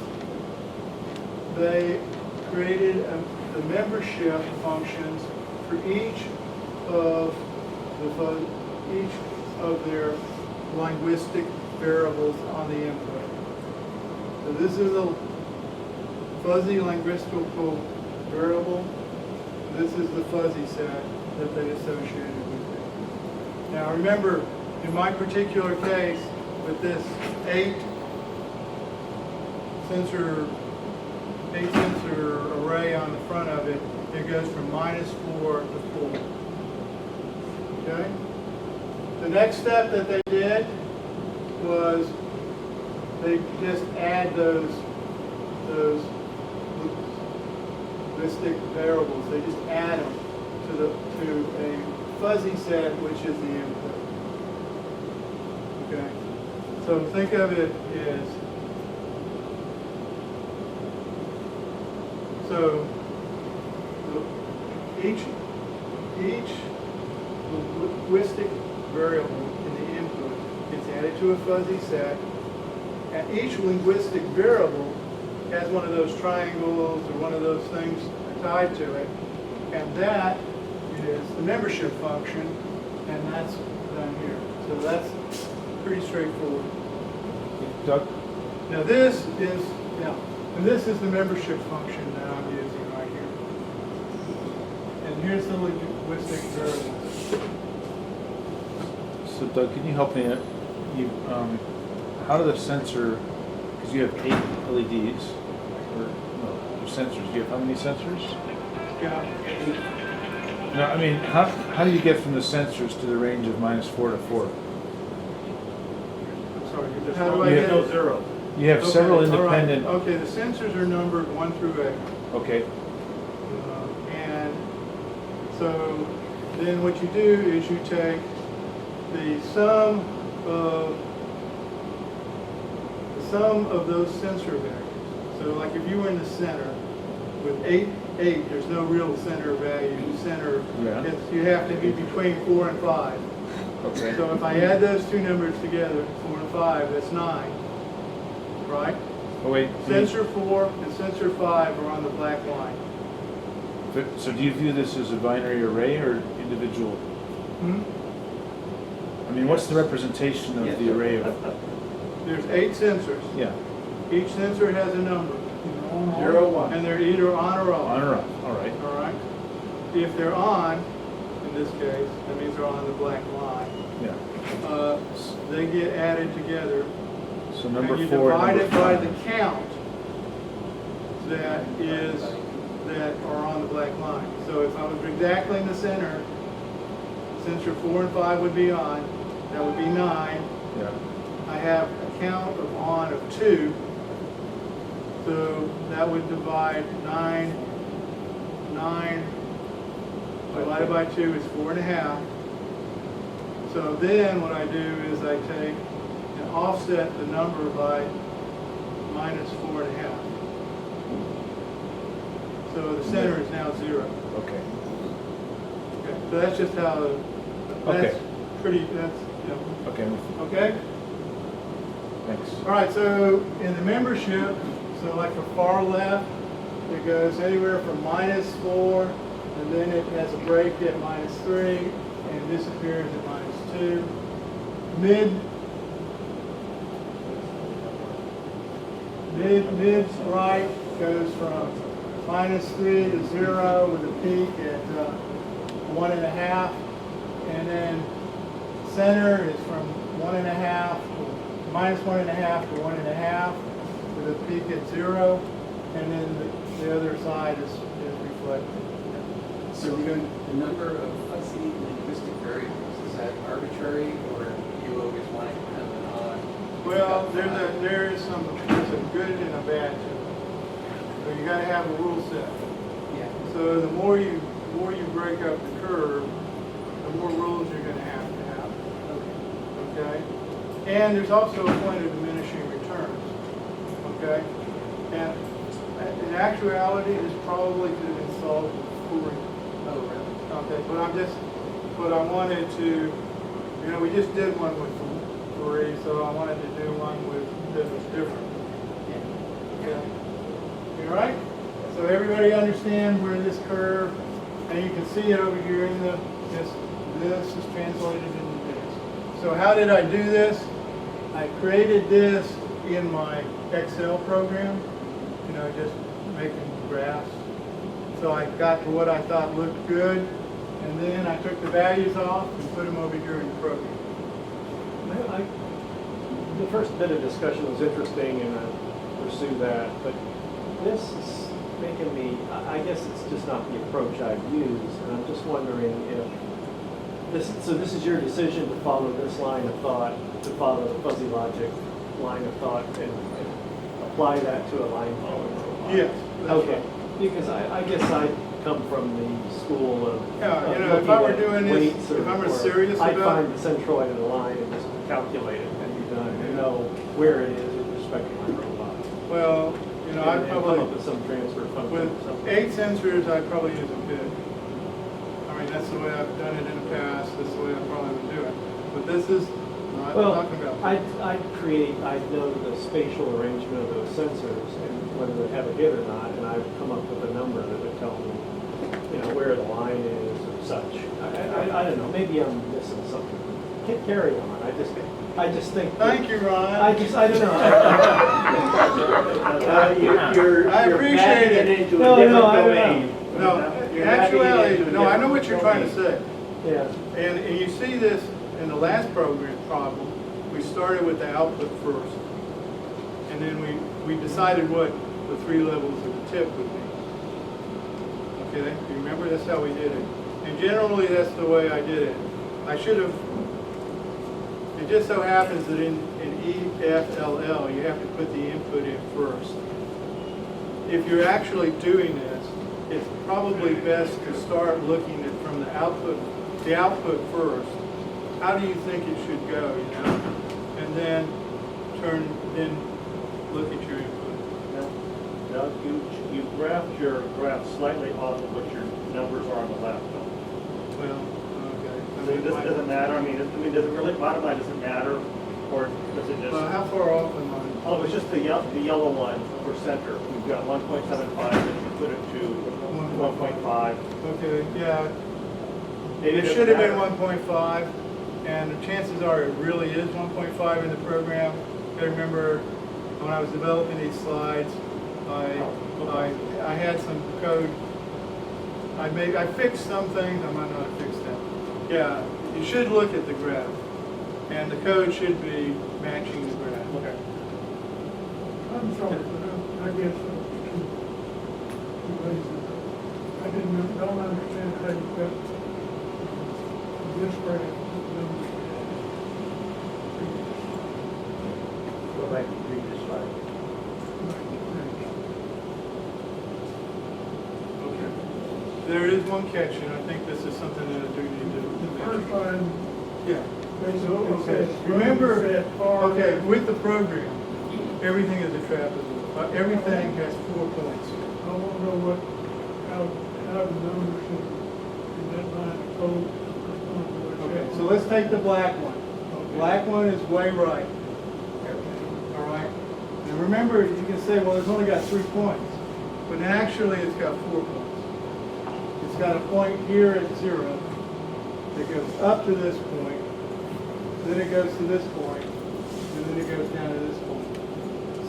they created the membership functions for each of their linguistic variables on the input. So this is a fuzzy linguistical variable. This is the fuzzy set that they associated with it. Now remember, in my particular case, with this 8 sensor array on the front of it, it goes from -4 to 4. Okay? The next step that they did was they just add those linguistic variables. They just add them to a fuzzy set, which is the input. Okay? So think of it as, so each linguistic variable in the input gets added to a fuzzy set, and each linguistic variable has one of those triangles or one of those things tied to it, and that is the membership function, and that's done here. So that's pretty straightforward. Doug? Now this is, and this is the membership function that I'm using right here. And here's the linguistic variable. So Doug, can you help me? How do the sensor, because you have 8 LEDs, or no, sensors, you have how many sensors? Yeah. No, I mean, how do you get from the sensors to the range of -4 to 4? I'm sorry. There's How no, do I get no it? zero. You have several Okay, all right. independent, Okay, the sensors are numbered 1 through 8. okay, And so then what you do is you take the sum of those sensor values. So like if you were in the center with 8, there's no real center value. The center, Yeah. you have to be between 4 and 5. okay. So if I add those two numbers together, 4 and 5, that's 9, right? Oh wait, Sensor 4 and sensor 5 are on the black line. so do you view this as a binary array or individual? Hmm? I mean, what's the representation of the array of, There's 8 sensors. yeah, Each sensor has a number, 0, 1. and they're either on or off. on or off, all right. All right? If they're on, in this case, that means they're on the black line. Yeah, They get added together. so number And you 4 and divide number it by 5. the count that are on the black line. So if I was exactly in the center, sensor 4 and 5 would be on. That would be 9. Yeah, I have a count of on of 2. So that would divide 9 divided by 2 is 4.5. So then what I do is I take and offset the number by -4.5. So the center is now 0. okay, Okay. So that's just how, that's Okay. that's, okay, okay? thanks. All right, so in the membership, so like the far left, it goes anywhere from -4, and then it has a break at -3, and disappears at -2. Mid right goes from -3 to 0 with a peak at 1.5, and then center is from 1.5 -1.5 to 1.5 with a peak at 0, and then the other side is reflected. So the number of fuzzy linguistic variables, is that arbitrary, or you always want it kind of an odd? Well, there's a good and a bad to it. So you got to have a rule set. Yeah. So the more you break up the curve, the more rules you're going to have. Okay? And there's also a point of diminishing returns. Okay? And in actuality, this probably could have been solved with Fourier. Oh, really? Okay, but I wanted to, we just did one with Fourier, so I wanted to do one that was different. Okay? You all right? So everybody understand where this curve, and you can see it over here in this is translated into this. So how did I do this? I created this in my Excel program, you know, just making graphs. So I got to what I thought looked good, and then I took the values off and put them over here in the program. The first bit of discussion was interesting, and I pursue that, but this is making me, I guess it's just not the approach I've used, and I'm just wondering if so this is your decision to follow this line of thought, to follow the Fuzzy Logic line of thought, and apply that to a line following robot? Yes. that's Okay, right. because I guess I come from the school of Yeah, you of know, if I were looking at doing this, weights if I'm or serious I'd about find the centroid of the line and just calculate it and be done, and know where it is with respect to my robot. well, you know, I'd And come probably, up with some transfer function with or something. 8 sensors, I'd probably use a bit. I mean, that's the way I've done it in the past, that's the way I probably would do it. But this is, not Well, talking about. I'd know the spatial arrangement of those sensors and whether they have a hit or not, and I've come up with a number that would tell me, you know, where the line is or such. I don't know, maybe I'm missing something. Carry on, I just think. Thank you, Ron. I don't know. You're I appreciate backing it. it into No, a different no, I don't domain. No, You're in backing it actuality, into a no, I know different what you're trying to domain. say. Yeah, And you see this in the last problem, we started with the output first. And then we decided what the 3 levels of the tip would be. Okay, you remember, that's how we did it. And generally, that's the way I did it. I should have, it just so happens that in EFLL, you have to put the input in first. If you're actually doing this, it's probably best to start looking at from the output first. How do you think it should go, you know? And then look at your input. Now, you graphed your graph slightly off of what your numbers are on the left. Well, okay. So this doesn't matter, I mean, does it really, bottom line, does it matter? Or does it just, How far off am I? oh, it's just the yellow one for center. We've got 1.75, and you put it to 1.5. Okay, yeah, Maybe it doesn't should have been matter. 1.5, and the chances are it really is 1.5 in the program. I remember when I was developing these slides, I had some code. I fixed some things, I might not have fixed them. Yeah, you should look at the graph, and the code should be matching the graph. Okay. I'm sorry, but I guess I don't understand how you got this graph. Go back to the previous slide. Okay. There is one catch, and I think this is something that I do need to The first mention. line Yeah. basically Okay, says. remember, set far okay, with the program, everything is a trapezoid. Everything has 4 points. I want to know how the numbers in that line of code respond to what Okay, you so let's take the black one. The black one is way right. All right? And remember, you can say, well, it's only got 3 points. But actually, it's got 4 points. It's got a point here at 0. It goes up to this point. Then it goes to this point. And then it goes down to this point.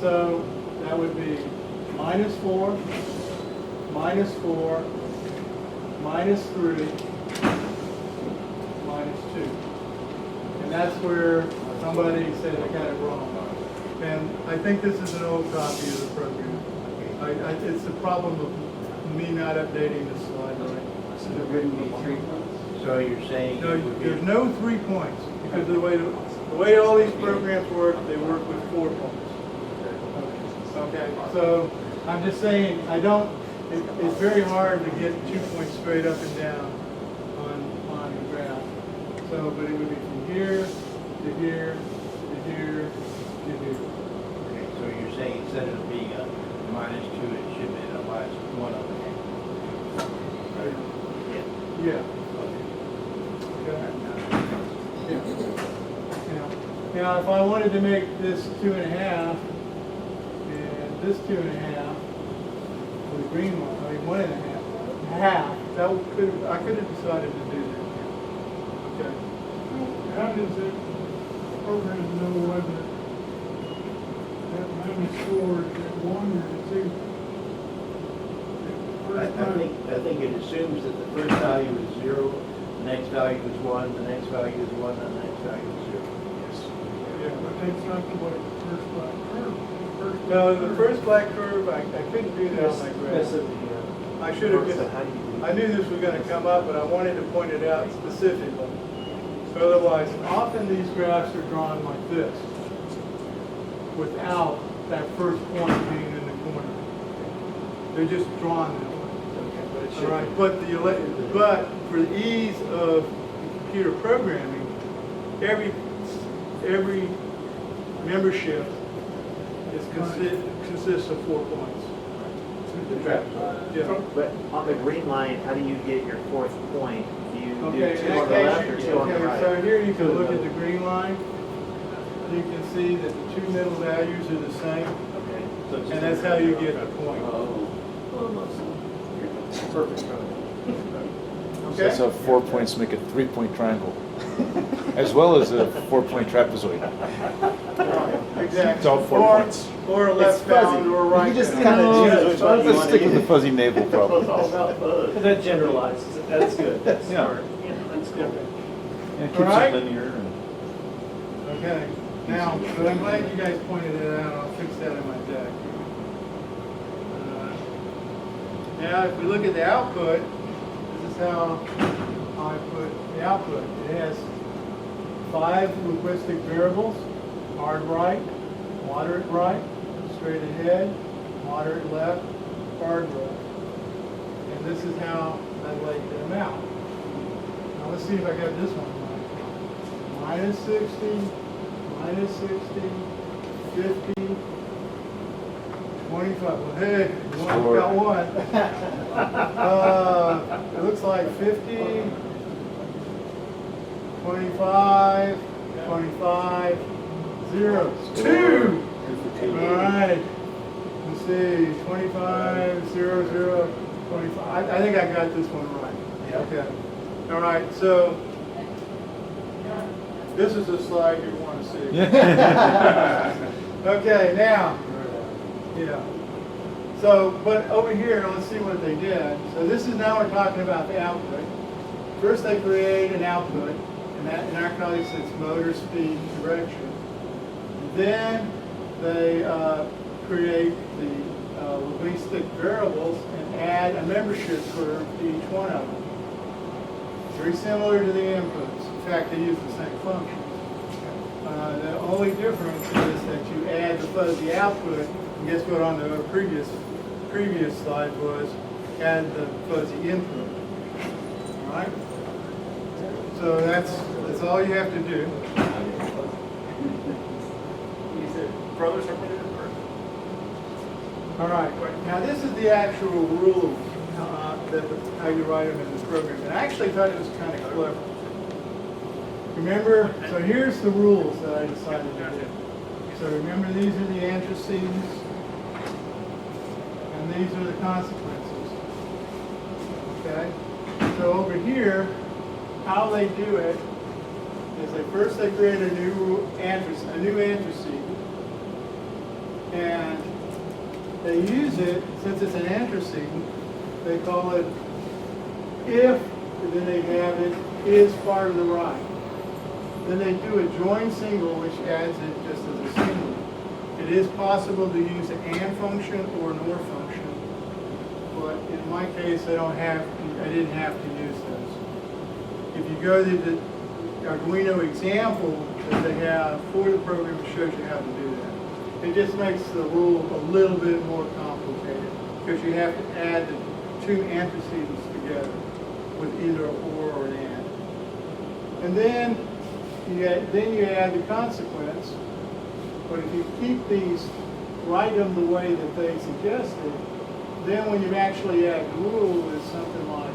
So that would be -4, -4, -3, -2. And that's where somebody said I got it wrong. And I think this is an old copy of the program. It's the problem of me not updating the slide right. So there wouldn't be 3 points? So you're saying No, it would be... there's no 3 points, because the way all these programs work, they work with 4 points. Okay, so I'm just saying, it's very hard to get 2 points straight up and down on the graph. So, but it would be from here to here to here to here. Okay, so you're saying instead of being a -2, it should be a -1 on the hand? Yeah. Yeah. Now, if I wanted to make this 2.5 and this 2.5, or the green one, I mean 1.5, half, I could have decided to do that. Okay. How does the program know whether score, is it 1 or 2? I think it assumes that the first value is 0, the next value is 1, the next value is 1, and the next value is 0. Yeah, but that's not the way the first black curve. No, the first black curve, I couldn't do that on my That's graph. it, I should have just, So how do you do I knew this was gonna come up, but I wanted to point it out specifically. Otherwise, often these graphs are drawn like this, without that first point being in the corner. They're just drawn that way. but it All should right, be. but for the ease of computer programming, every membership consists of 4 points. The trapezoid. Yeah. But on the green line, how do you get your fourth point? Do you Okay, do in 2 on that the left or case, 2 on the okay, right? so here you can look at the green line. You can see that the 2 middle values are the same, Okay. So it's and just- that's how you get the point. Perfect. Okay? So 4 points make a 3-point triangle, as well as a 4-point trapezoid. Exactly. It's all 4 Or- points. Or a left bound or a right You just bound. kind of choose which one you Let's want stick to with the use. fuzzy navel problem. That generalizes it, that's good, that's Yeah. smart. Yeah, that's good. And it keeps All right. it linear. And Okay, now, but I'm glad you guys pointed it out, I'll fix that in my deck. Now, if we look at the output, this is how I put the output. It has 5 linguistic variables: hard right, moderate right, straight ahead, moderate left, hard left. And this is how I laid them out. Now let's see if I got this one right. Minus 60, minus 60, 50, 25. Well, hey, one got one. It looks like 50, 25, 25, 0, 2. All right. Let's see, 25, 0, 0, 25. I think I got this one right. Okay. All right, so this is the slide you want to see. Okay, now, yeah. So, but over here, let's see what they did. So this is now we're talking about the output. First they create an output, and that in our case it's motor speed direction. Then they create the linguistic variables and add a membership curve to each one of them. Very similar to the inputs. In fact, they use the same functions. The only difference is that you add the fuzzy output, and guess what on the previous slide was, add the fuzzy input. All right? So that's all you have to do. Brothers are put in All right, now this is the actual rules, how you write them in the program. And I actually thought it was kind of clever. Remember, so here's the rules that I decided to do. So remember, these are the antecedents, and these are the consequences. Okay? So over here, how they do it is first they create a new antecedent, and they use it, since it's an antecedent, they call it if, and then they have it is part of the right. Then they do a join single, which adds it just as a single. It is possible to use an AND function or an OR function, but in my case, I didn't have to use this. If you go to the Arduino example that they have for the program, it shows you how to do that. It just makes the rule a little bit more complicated because you have to add the 2 antecedents together with either an OR or an AND. And then you add the consequence, but if you keep these, write them the way that they suggested, then when you actually add the rule, it's something like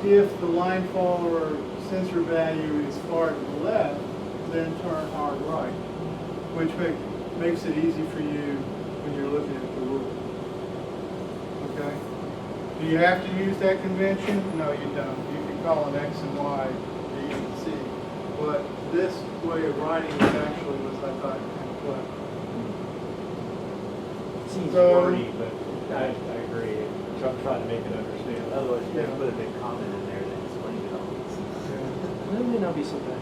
if the line follower sensor value is far to the left, then turn hard right, which makes it easy for you when you're looking at the rule. Okay? Do you have to use that convention? No, you don't. You can call them X and Y, B and C. But this way of writing it actually was, I thought, kind of clever. seems So- wordy, but I agree. I'm trying to make it understand. Otherwise, you Yeah. can put a big comment in there that explains it all. That may not be so bad.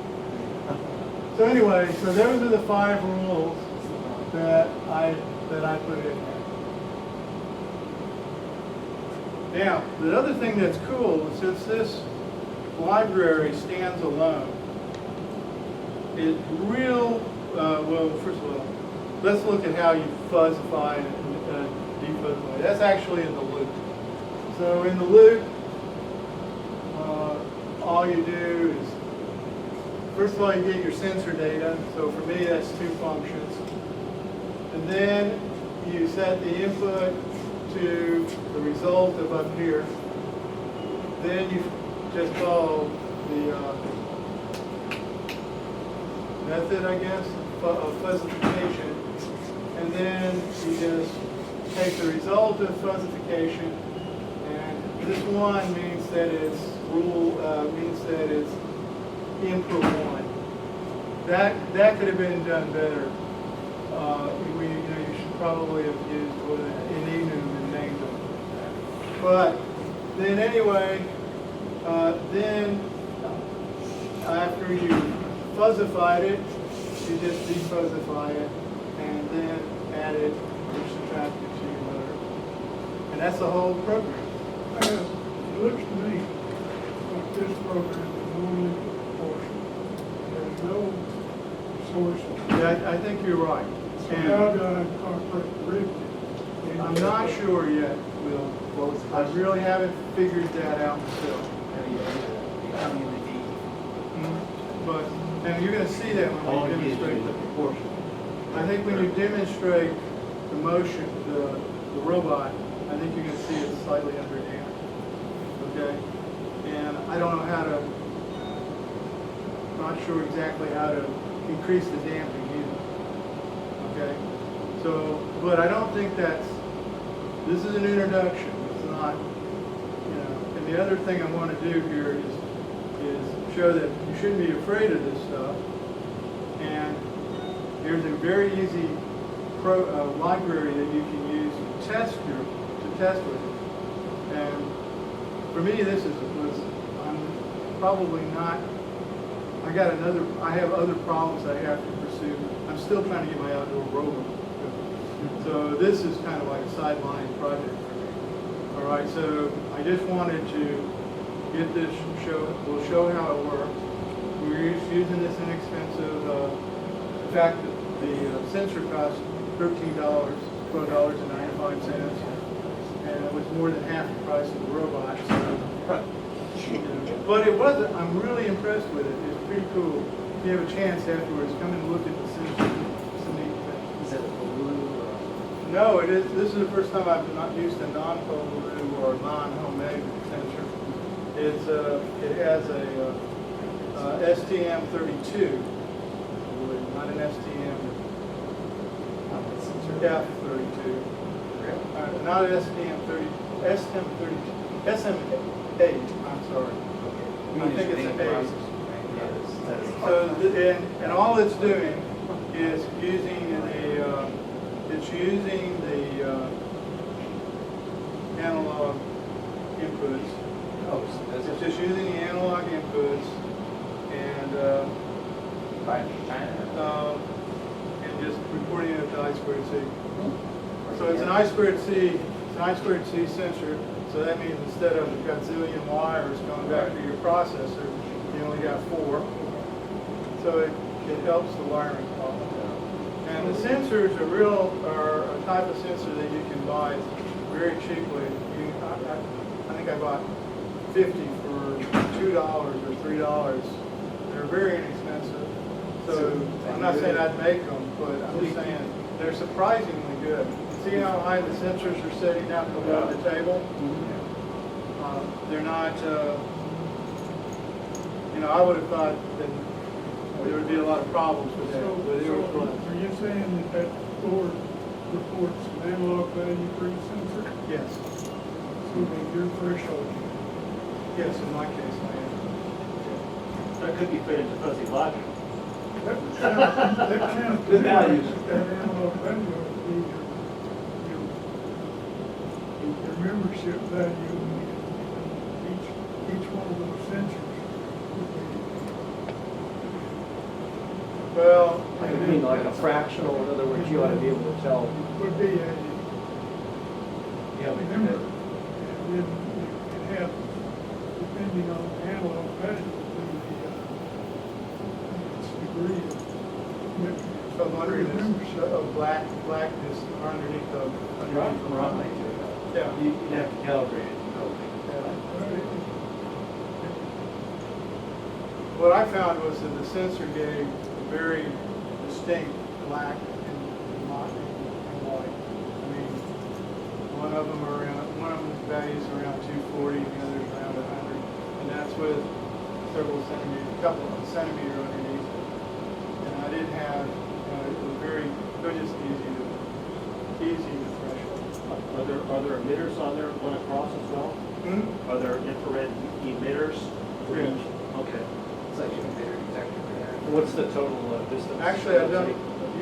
So anyway, so those are the 5 rules that I put in there. Now, the other thing that's cool is since this library stands alone, it well, first of all, let's look at how you fuzzify and defuzzify. That's actually in the loop. So in the loop, all you do is, first of all, you get your sensor data. So for me, that's 2 functions. And then you set the input to the result of up here. Then you just follow the method, I guess, of fuzzification. And then you just take the result of fuzzification, and this one means that it's input 1. That could have been done better. You should probably have used an enum and named them. But then anyway, then after you fuzzified it, you just defuzzify it and then add it or subtract it to your motor. And that's the whole program. It looks to me like this program is only portion. There's no source. Yeah, I think you're right. So how do I incorporate the rig? I'm not sure yet, Will. I really haven't figured that out myself. But, and you're going to see that All when it we is demonstrate is the the proportion. I think when you demonstrate the motion, the robot, I think you're going to see it slightly under damped. Okay? And I don't know how to, not sure exactly how to increase the damping either. Okay? So, but I don't think this is an introduction. It's not, and the other thing I want to do here is show that you shouldn't be afraid of this stuff. And here's a very easy library that you can use to test with it. And for me, I'm probably not. I have other problems I have to pursue. I'm still trying to get my outdoor robot. So this is kind of like a sideline project for me. All right, so I just wanted to get this we'll show how it works. We're using this inexpensive, in fact, the sensor cost $13, $12.95, and it was more than half the price of the robot. So, but it wasn't, I'm really impressed with it. It's pretty cool. If you have a chance afterwards, come and look at the sensor. It's a neat thing. Is that blue? No, it is. This is the first time I've not used a non-Polu or non-homemade sensor. It has a STM32, not an STM F32. Not an SM8. I'm sorry. I think it's an 8. So, and all it's doing is using the analog inputs. It's just using the analog inputs and just reporting it to I2C. So it's an I2C. It's an I2C sensor. So that means instead of a gazillion wires going back to your processor, you only got 4. So it helps the wiring problem. And the sensors are a type of sensor that you can buy very cheaply. I think I bought 50 for $2 or $3. They're very inexpensive. So I'm not saying I'd make them, but I'm just saying they're surprisingly good. See how high the sensors are setting up above the table? They're not, I would have thought that there would be a lot of problems with that, but it was fun. Are you saying that board reports an analog value for each sensor? Yes. So then your threshold. Yes, in my case, I am. That could be fit into Fuzzy Logic. That counts. Good values. That analog value would be your your membership value, each one of those sensors Well, I mean, like a fractional, in other words, you ought to be able to tell. would be a Yeah, but member. And then you can have, depending on analog value, its degree of so underneath of blackness underneath the Right. Yeah. You'd have to calibrate it. What I found was that the sensor gave a very distinct black and white. I mean, one of them values around 240, and the other's around 100, and that's with several centimeters, a couple of centimeter underneath it. And I didn't have, it was just easy to threshold. Are there emitters on there going across as well? Are there infrared emitters for Yeah. each? Okay. It's like an emitter detector there. What's the total distance? Actually, I don't, did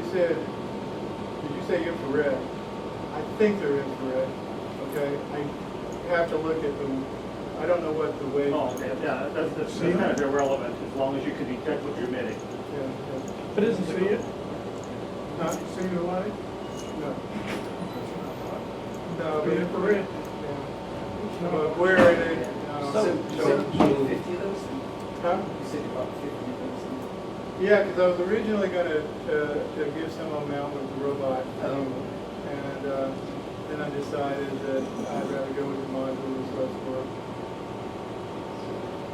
you say infrared? I think they're infrared, okay? I have to look at them, I don't know what the wave. Oh, okay, yeah, that's kind of irrelevant, as long as you can detect what you're emitting. Yeah. But isn't see it? Huh? See the light? No. No, The but infrared. yeah. But where it is, So, so, you said you bought 50 of those things? huh? You said you bought 50 of those things? Yeah, because I was originally gonna, to give some of them out with the robot. Oh. And, then I decided that I'd rather go with the modules, let's work.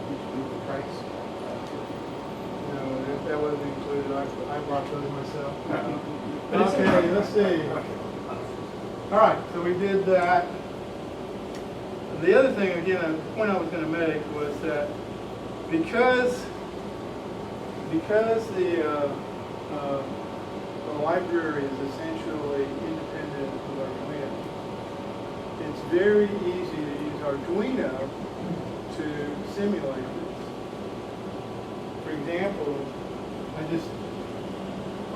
Did you move the price? No, that wasn't included, I bought those myself. But it's- Okay, let's see. All right, so we did that. The other thing, again, the point I was gonna make was that because the library is essentially independent of Arduino, it's very easy to use Arduino to simulate this. For example,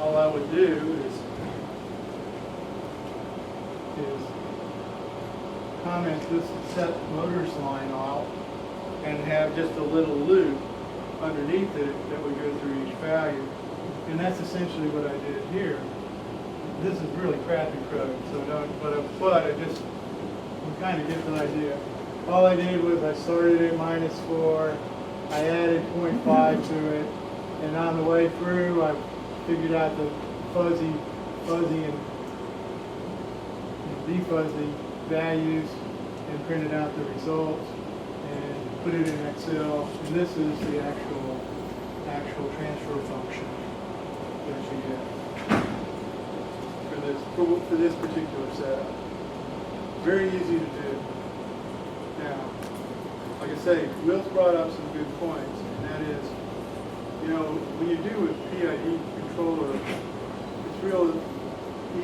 all I would do is comment this set motors line out and have just a little loop underneath it that would go through each value. And that's essentially what I did here. This is really crappy code, so but I just kind of get the idea. All I did was I started at -4, I added 0.5 to it, and on the way through I figured out the fuzzy and defuzzy values and printed out the results and put it in Excel. And this is the actual transfer function that you get for this particular setup. Very easy to do. Now, like I say, Will's brought up some good points, and that is, when you do with PID controller, it's real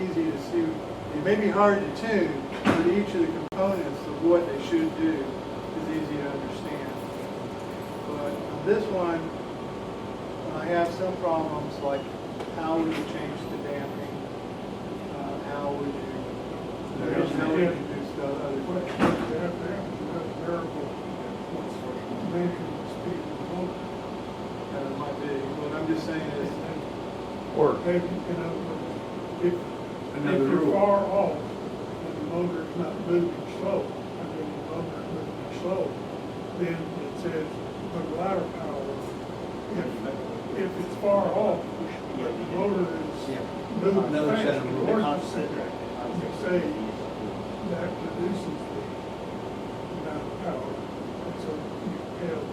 easy to see. It may be hard to tune, but each of the components of what they should do is easy to understand. But on this one, I have some problems like how would you change the damping? How would you do stuff? Other questions? Variable measure the speed of the motor. It might be. What I'm just saying is, Or If Another you're rule. far off and the motor's not moving slow, then it says put ladder power. If it's far off, but the motor is moving Another set fast, of the rules. ordinance, you say that reduces the amount of power. And so you have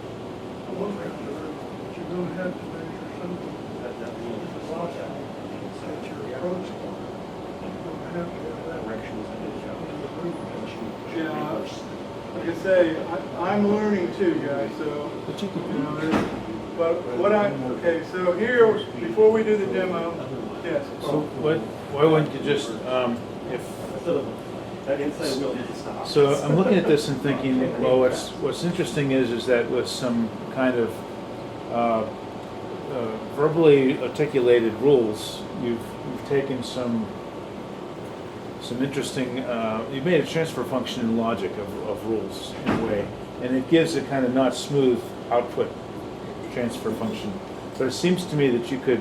one factor, but you're gonna have to measure something with the velocity that you're approaching. You're gonna have to have that in the room. yeah, like I say, I'm learning too, guys. So, okay. So here, before we do the demo, yes. So why wouldn't you just, That inside wheel needs to stop. so I'm looking at this and thinking, well, what's interesting is that with some kind of verbally articulated rules, you've taken some some interesting, you've made a transfer function in logic of rules in a way, and it gives a kind of not smooth output transfer function. But it seems to me that you could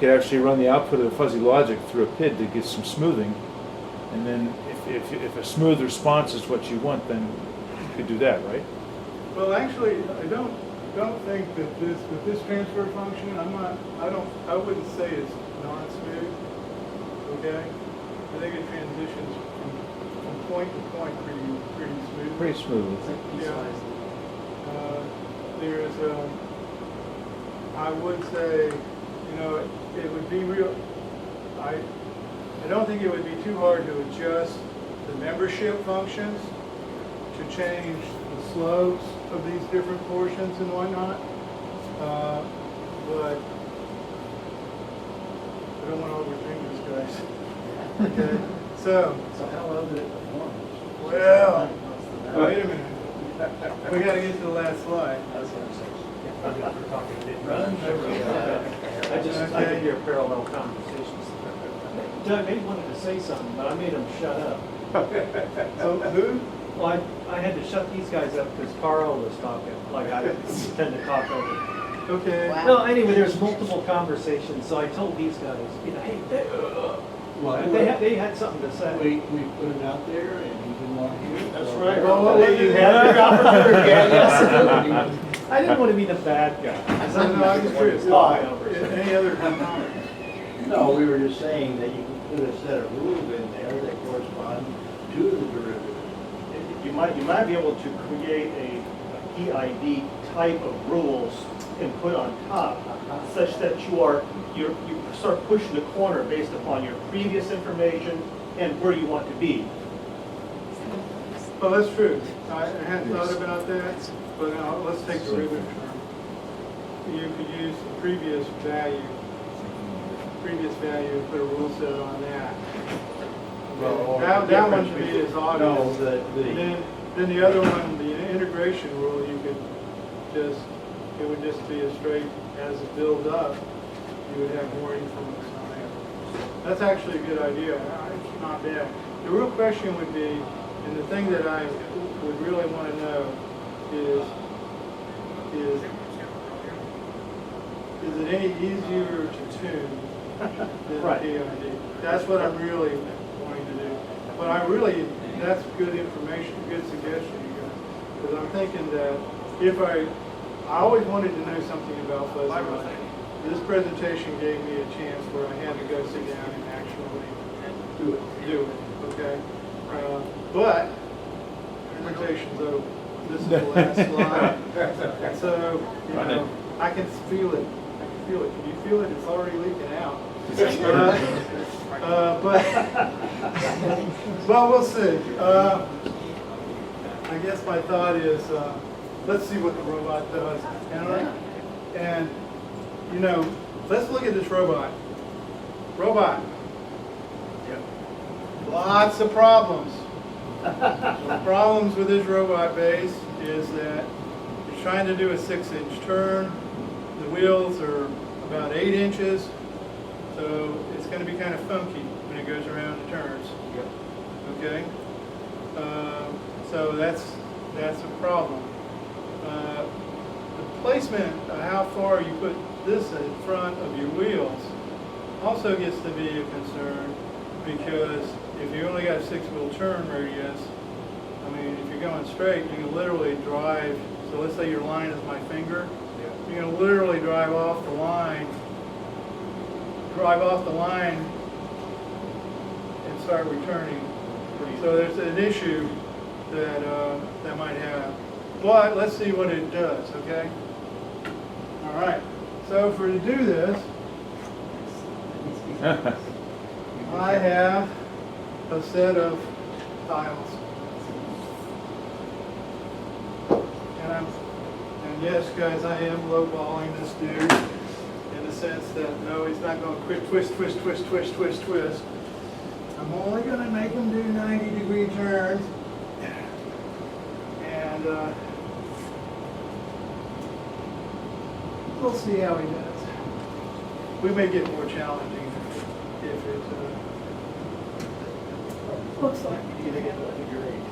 actually run the output of the fuzzy logic through a PID to get some smoothing, and then if a smooth response is what you want, then you could do that, right? Well, actually, I don't think that with this transfer function, I wouldn't say it's non-smooth, okay? I think it transitions from point to point pretty smooth. Pretty smooth. Yeah. There's, I would say, you know, it would be real, I don't think it would be too hard to adjust the membership functions to change the slopes of these different portions and whatnot. But I don't want to overdream this, guys. Okay, so how well did it perform? well, wait a minute. We got to get to the last slide. I could hear parallel conversations. Doug, they wanted to say something, but I made them shut up. So who? Well, I had to shut these guys up because Carl was talking, like I tend to talk over. Okay. No, anyway, there's multiple conversations, so I told these guys, you know, hey, they had something to say. We put it out there and he didn't want to hear it. That's so- right. Well, You had your opportunity, yes. I didn't want to be the bad guy. No, I'm just curious. Why? Any other comments? No, we were just saying that you could put a set of rules in there that correspond to the derivative. You might be able to create a PID type of rules and put on top, such that you start pushing the corner based upon your previous information and where you want to be. Well, that's true. I hadn't thought about that, but let's take derivative term. You could use the previous value, and put a rule set on that. Well, That one to me is obvious. No, And then the other one, the integration rule, you could just, it would just be a straight, as it builds up, you would have more influence on it. That's actually a good idea. It's not bad. The real question would be, and the thing that I would really want to know is it any easier to tune than Right. PID? That's what I'm really wanting to do. But that's good information, good suggestion, you guys. Because I'm thinking that if I always wanted to know something about fuzzy logic. This presentation gave me a chance where I had to go sit down and actually do it, okay? But presentation's over. This is the last slide. So, you know, I can feel it. Can you feel it? It's already leaking out. Well, we'll see. I guess my thought is, let's see what the robot does. And you know, let's look at this robot. Lots of problems. The problems with this robot base is that you're trying to do a 6-inch turn. The wheels are about 8 inches, so it's going to be kind of funky when it goes around and turns. Okay, so that's a problem. The placement of how far you put this in front of your wheels also gets to be a concern, because if you only got a 6-wheel turn radius, I mean, if you're going straight, you can literally drive. So let's say your line is my finger. You can literally drive off the line, and start returning. So there's an issue that might have. But let's see what it does, okay? All right. So to do this, I have a set of tiles. And yes, guys, I am lowballing this dude in the sense that no, he's not going to quick twist. I'm only going to make him do 90-degree turns. And we'll see how he does. We may get more challenging if it Looks like. You get a grade.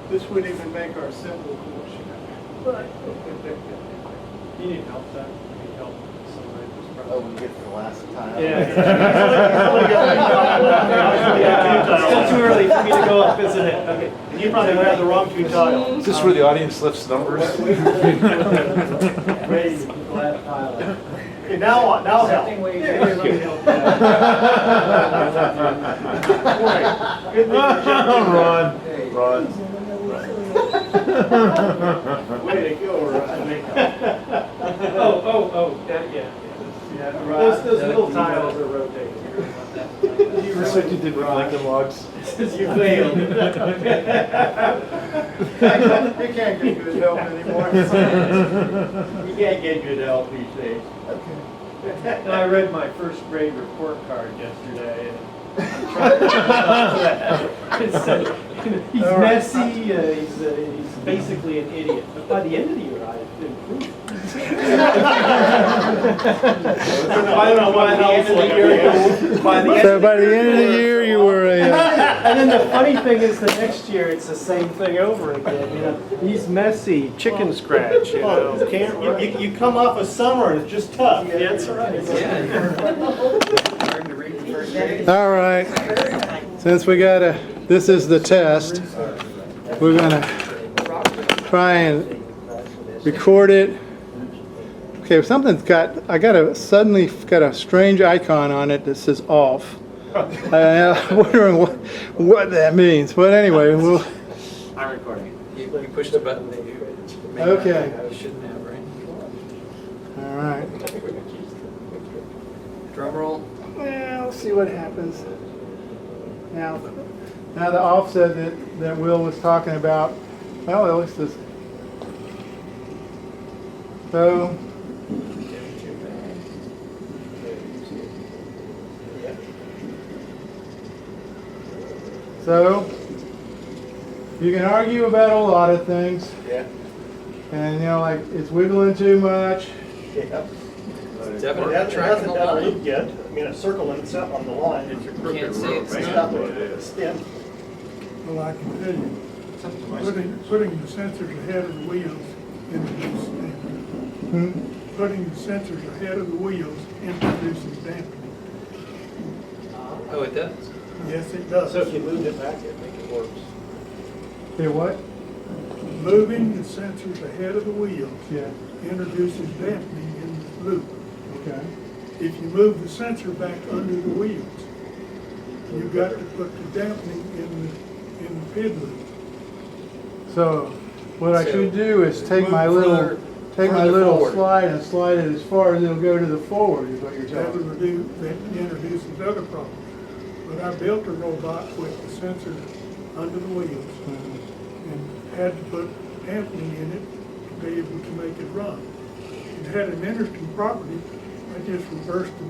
This wouldn't even make our simple course yet. Right. You need help, Doug? You need help somewhere in this Oh, problem? we get to the last tile. Still too early for me to go up, isn't it? Okay. And you probably grabbed the wrong two tiles. Is this where the audience lifts numbers? Ready to last tile. Okay, now help. Something where you There really you help go. out. Good thing you're jumping. Ron, Hey. Ron. Way to go, Ron. Oh, that, yeah. Those little tiles are rotating. Just like you did with Lincoln Logs. You failed. You can't get good help anymore. You can't get good help these days. And I read my first grade report card yesterday, and I'm trying to stop that. It said, he's All right. messy, he's basically an idiot, but by the end of the year, I improved. I don't know By the end of the year, by the end So of by the end of the year, you were a, And then the funny thing is, the next year it's the same thing over again. You know, he's messy, chicken scratch. You Oh, know, you can't, you come off of summer and it's just tough. Yeah, that's right. Starting to read the first grade. all right. Since we this is the test, we're gonna try and record it. Okay, suddenly got a strange icon on it that says off. I'm wondering what that means. But anyway, we'll. I'm recording it. You pushed the button that you Okay. You shouldn't have, right? All right. Drum roll. Well, let's see what happens. Now the offset that Will was talking about. Well, it looks this. So. So, you can argue about a lot of things. Yeah. And, you know, like, it's wiggling too much. Yeah. Definitely It tracking hasn't the got a line. loop yet. I mean, a circle and it's up on the line. It's your Can't say it's It's not. not a stem. Well, I can tell you, putting the sensors ahead of the wheels introduces damping. Hmm? Putting the sensors ahead of the wheels introduces damping. Oh, it does? Yes, it does. So if you moved it back, it'd make it worse. Say what? Moving the sensors ahead of the wheels Yeah. introduces damping in the loop. Okay. If you move the sensor back under the wheels, you've got to put the dampening in the PID loop. So, what I So, should do is take my further little forward. slide and slide it as far as it'll go to the forward, is what you're That telling would me. that introduces other problems. But I built a robot with the sensor under the wheels and had to put dampening in it to be able to make it run. It had an interesting property. I just reversed the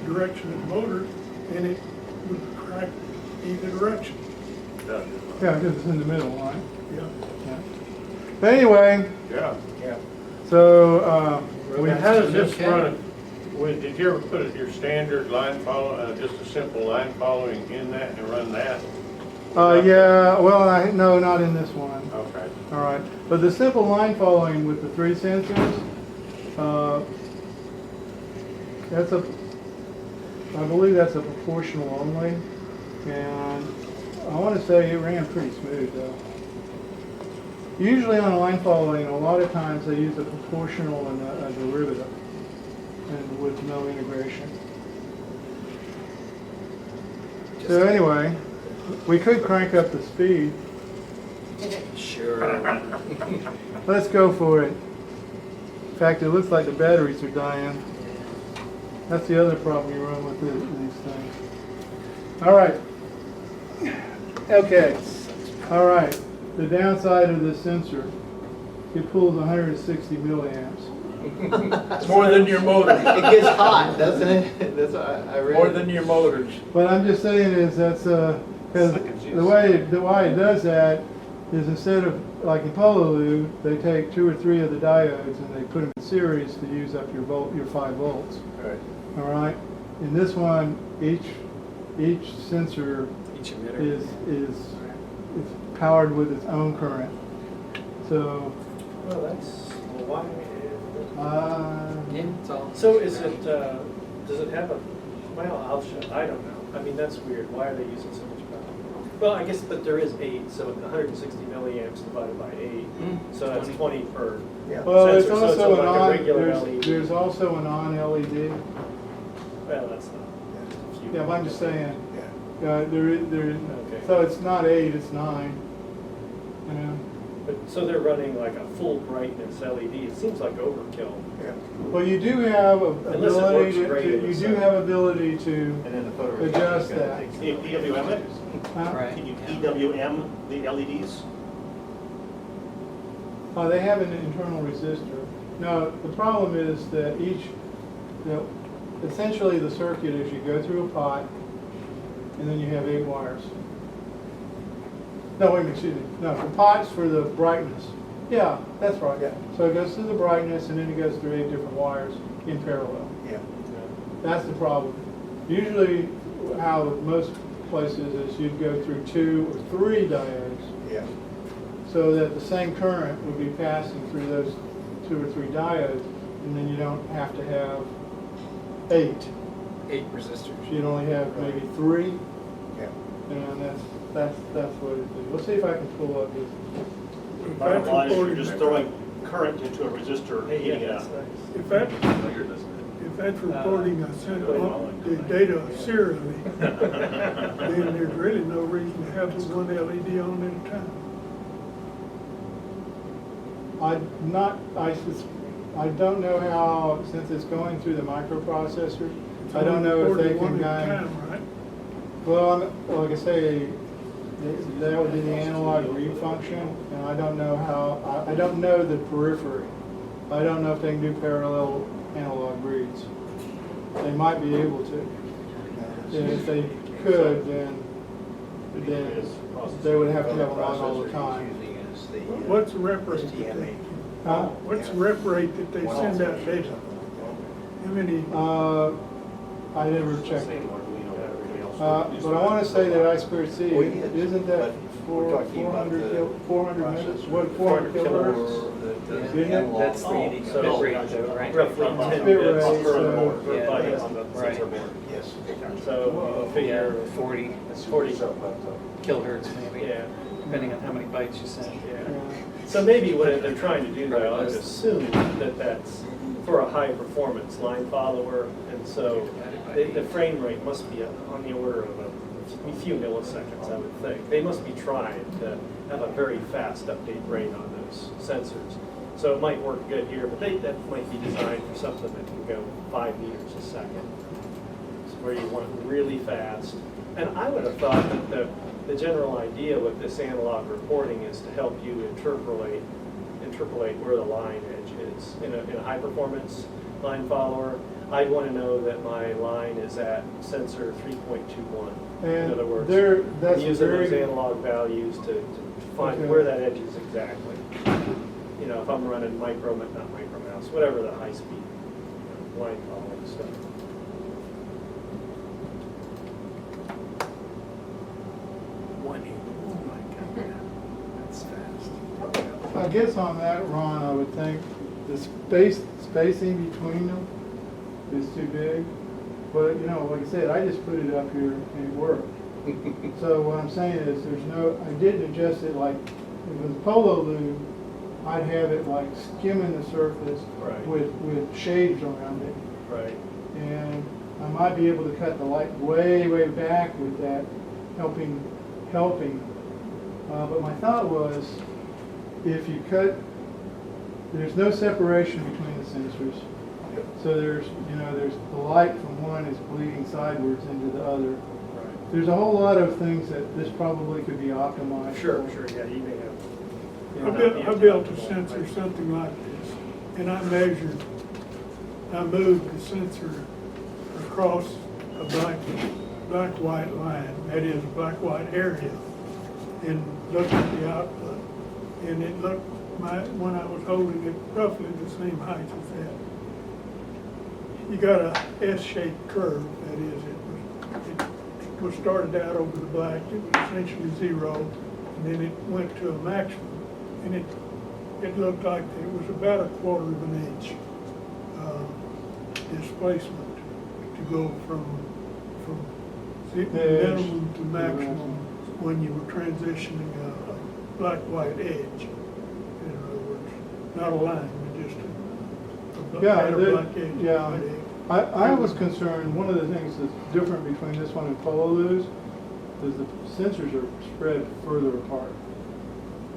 direction of the motor and it would crack either direction. Yeah, because it's in the middle, right? Yeah. Yeah. But anyway, Yeah. so, And how does this run? Did you ever put your standard line follow, just a simple line following in that and run that? yeah, well, no, not in this one. Okay. All right, but the simple line following with the 3 sensors, I believe that's a proportional only, and I want to say it ran pretty smooth though. Usually on a line following, a lot of times they use a proportional and a derivative, and with no integration. So anyway, we could crank up the speed. Sure. Let's go for it. In fact, it looks like the batteries are dying. That's the other problem you run with these things. All right. Okay. All right. The downside of this sensor, it pulls 160 milliamps. More than your motors. It gets hot, doesn't it? That's what I read. More than your motors. What I'm just saying is that's, because the way it does that is instead of, like in Pololu, they take 2 or 3 of the diodes and they put them in series to use up your 5 volts. Right. All right? In this one, each sensor Each emitter. is powered with its own current. So, Well, why? Yeah, it's all. So is it, does it have a, well, I don't know. I mean, that's weird. Why are they using so much power? Well, I guess, but there is 8, so 160 milliamps divided by 8. So that's 20 per well, it's sensor. So it's also like a regular there's, LED. there's also an on-LED. Well, that's not. Yeah, but I'm just saying, there is, Okay. so it's not 8, it's 9. You know? But, so they're running like a full brightness LED. It seems like overkill. Well, you do have Unless it works great in the you do sun. have ability to And then the photoreceptor adjust is gonna that. take some- Can you PWM it? Right. Can you PWM the LEDs? They have an internal resistor. No, the problem is that essentially the circuit is you go through a pot, and then you have 8 wires. No, wait a minute, excuse me. No, the pot's for the brightness. Yeah, that's right. Yeah. So it goes through the brightness, and then it goes through 8 different wires in parallel. Yeah. That's the problem. Usually, how most places is you'd go through 2 or 3 diodes, Yeah. so that the same current would be passing through those 2 or 3 diodes, and then you don't have to have 8. 8 resistors. You'd only have maybe 3, Yeah. and that's what it is. Let's see if I can pull up this. Bottom line is you're just throwing current into a resistor, Hey, heating yeah, it that's up. nice. If that's reporting the data serially, then there's really no reason to have the one LED on at a time. I don't know how, since it's going through the microprocessor, I don't know if they can One at a kind time, right? well, like I say, that would be the analog read function, and I don't know how, I don't know the periphery. I don't know if they can do parallel analog reads. They might be able to. And if they could, then they would have to have them on all the time. What's the rep rate that they, Huh? what's the rep rate that they send out data? How many, I never checked it. But I want to say that I squared C, isn't that 400 minutes, what, 400 kilohertz? Isn't it? That's the So, bit rate, though, right? Roughly 10 Bit bits rate, per so- board, per Yeah, byte on the right. sensor board. Yes. So you figure 40 40. kilohertz maybe, Yeah. depending on how many bytes you send. Yeah. So maybe what they're trying to do there, I would assume that that's for a high performance line follower, and so the frame rate must be on the order of a few milliseconds, I would think. They must be trying to have a very fast update rate on those sensors. So it might work good here, but that might be designed for something that can go 5 meters a second. It's where you want it really fast. And I would have thought that the general idea with this analog reporting is to help you interpolate where the line edge is. In a high performance line follower, I'd want to know that my line is at sensor 3.21. In And other words, that's using those very, analog values to find Okay. where that edge is exactly. You know, if I'm running not micro mouse, whatever the high speed line following stuff. I guess on that, Ron, I would think the spacing between them is too big. But, you know, like I said, I just put it up here and it worked. So what I'm saying is I didn't adjust it like, if it was polo lube, I'd have it like skimming the surface Right. with shades around it. Right. And I might be able to cut the light way, way back with that, helping. But my thought was, if you cut, there's no separation between the sensors. So there's the light from one is bleeding sideways into the other. Right. There's a whole lot of things that this probably could be optimized. Sure, for. yeah, you may have. I built a sensor something like this, and I moved the sensor across a black-white line, that is, a black-white area, and looked at the output. And it looked, when I was holding it, roughly the same height as that. You got a S-shaped curve, that is, it was started out over the black, it was essentially 0, and then it went to a maximum, and it looked like it was about 1/4 of an inch displacement to go from minimum to maximum when you were transitioning a black-white edge. In other words, not a line, but just a black edge. Yeah, white edge. I was concerned, one of the things that's different between this one and Pololu's is the sensors are spread further apart.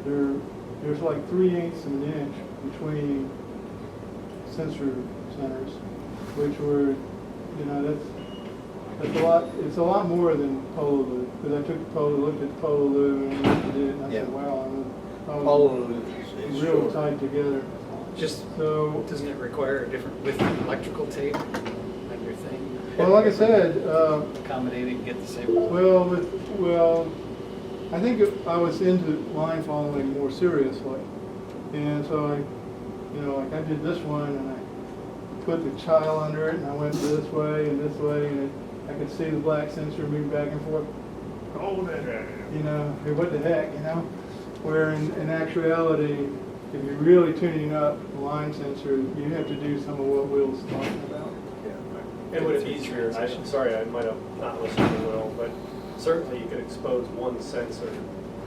There's like 3/8 of an inch between sensor centers, which were, that's a lot. It's a lot more than Pololu, because I looked at Pololu and looked at it, and I said, wow, Pololu is real short. tied together. Just, So, doesn't it require a different width of electrical tape on your thing? well, like I said, Accommodating, get the same. well, I think I was into line following more seriously, and so I I did this one, and I put the child under it, and I went this way, and I could see the black sensor move back and forth. Oh, that. Hey, what the heck, Where in actuality, if you're really tuning up the line sensor, you have to do some of what Will's talking about. And would it be easier, sorry, I might have not listened to Will, but certainly you could expose one sensor,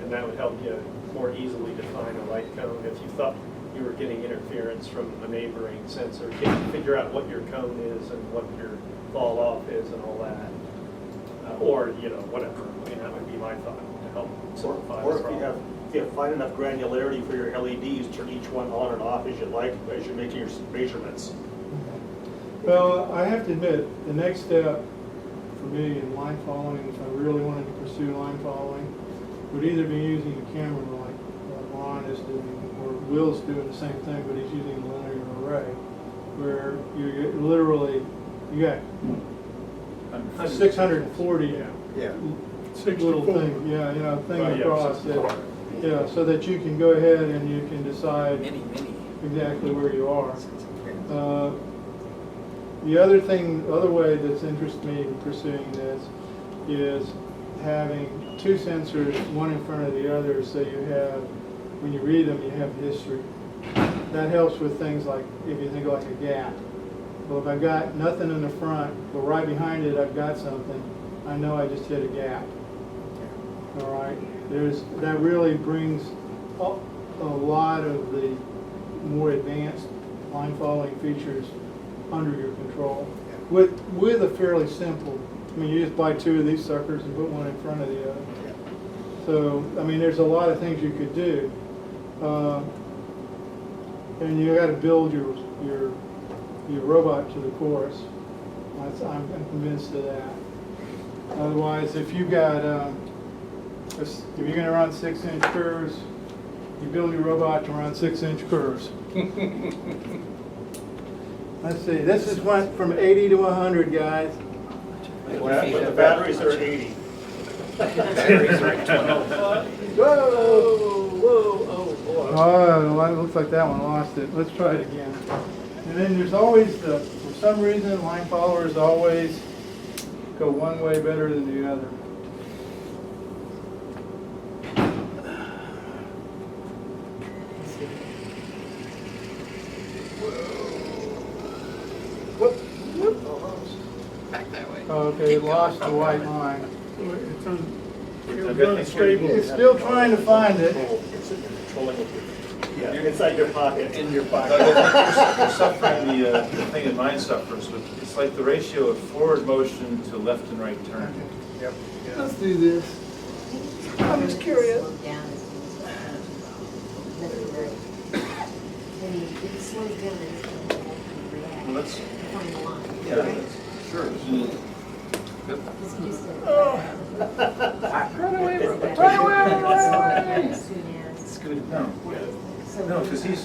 and that would help you more easily define a light cone. If you thought you were getting interference from a neighboring sensor, can you figure out what your cone is and what your fall off is and all that? Or, whatever. I mean, that would be my thought to help simplify Or this if you have, fine enough granularity for your LEDs, turn each one on and off as you like, as you're making your measurements. Well, I have to admit, the next step for me in line following, if I really wanted to pursue line following, would either be using a camera like Ron is doing, or Will's doing the same thing, but he's using a linear array, where you literally, you got 640 Yeah. little things, thing across it. Yeah, so that you can go ahead and you can decide Mini. exactly where you are. The other way that's interested me in pursuing this is having two sensors, one in front of the other, so you have, when you read them, you have history. That helps with things like, if you think like a gap. Well, if I've got nothing in the front, but right behind it I've got something, I know I just hit a gap. All right, that really brings a lot of the more advanced line following features under your control with a fairly simple. I mean, you just buy two of these suckers and put one in front of the other. So, I mean, there's a lot of things you could do, and you got to build your robot to the course. I'm convinced of that. Otherwise, if you got if you're going to run 6-inch curves, you build your robot to run 6-inch curves. Let's see, this is went from 80 to 100, guys. But the batteries are 80. Batteries are at 12. Oh, it looks like that one lost it. Let's try it again. And then there's always for some reason, line followers always go one way better than the other. Back that way. Okay, it lost the white line. It's unstable. It's still trying to find it. Controlling with your, inside your pocket. In your You're pocket. suffering the thing that mine suffers with. It's like the ratio of forward motion to left and right turn. Yep. Let's do this. I'm just curious. Slow down as soon as left to right. When it slows down, it's going to react. Well, that's, From the line. yeah, Right? that's, sure. It's just a. Run away from it. As Run away. soon as. It's good. No, So no, because he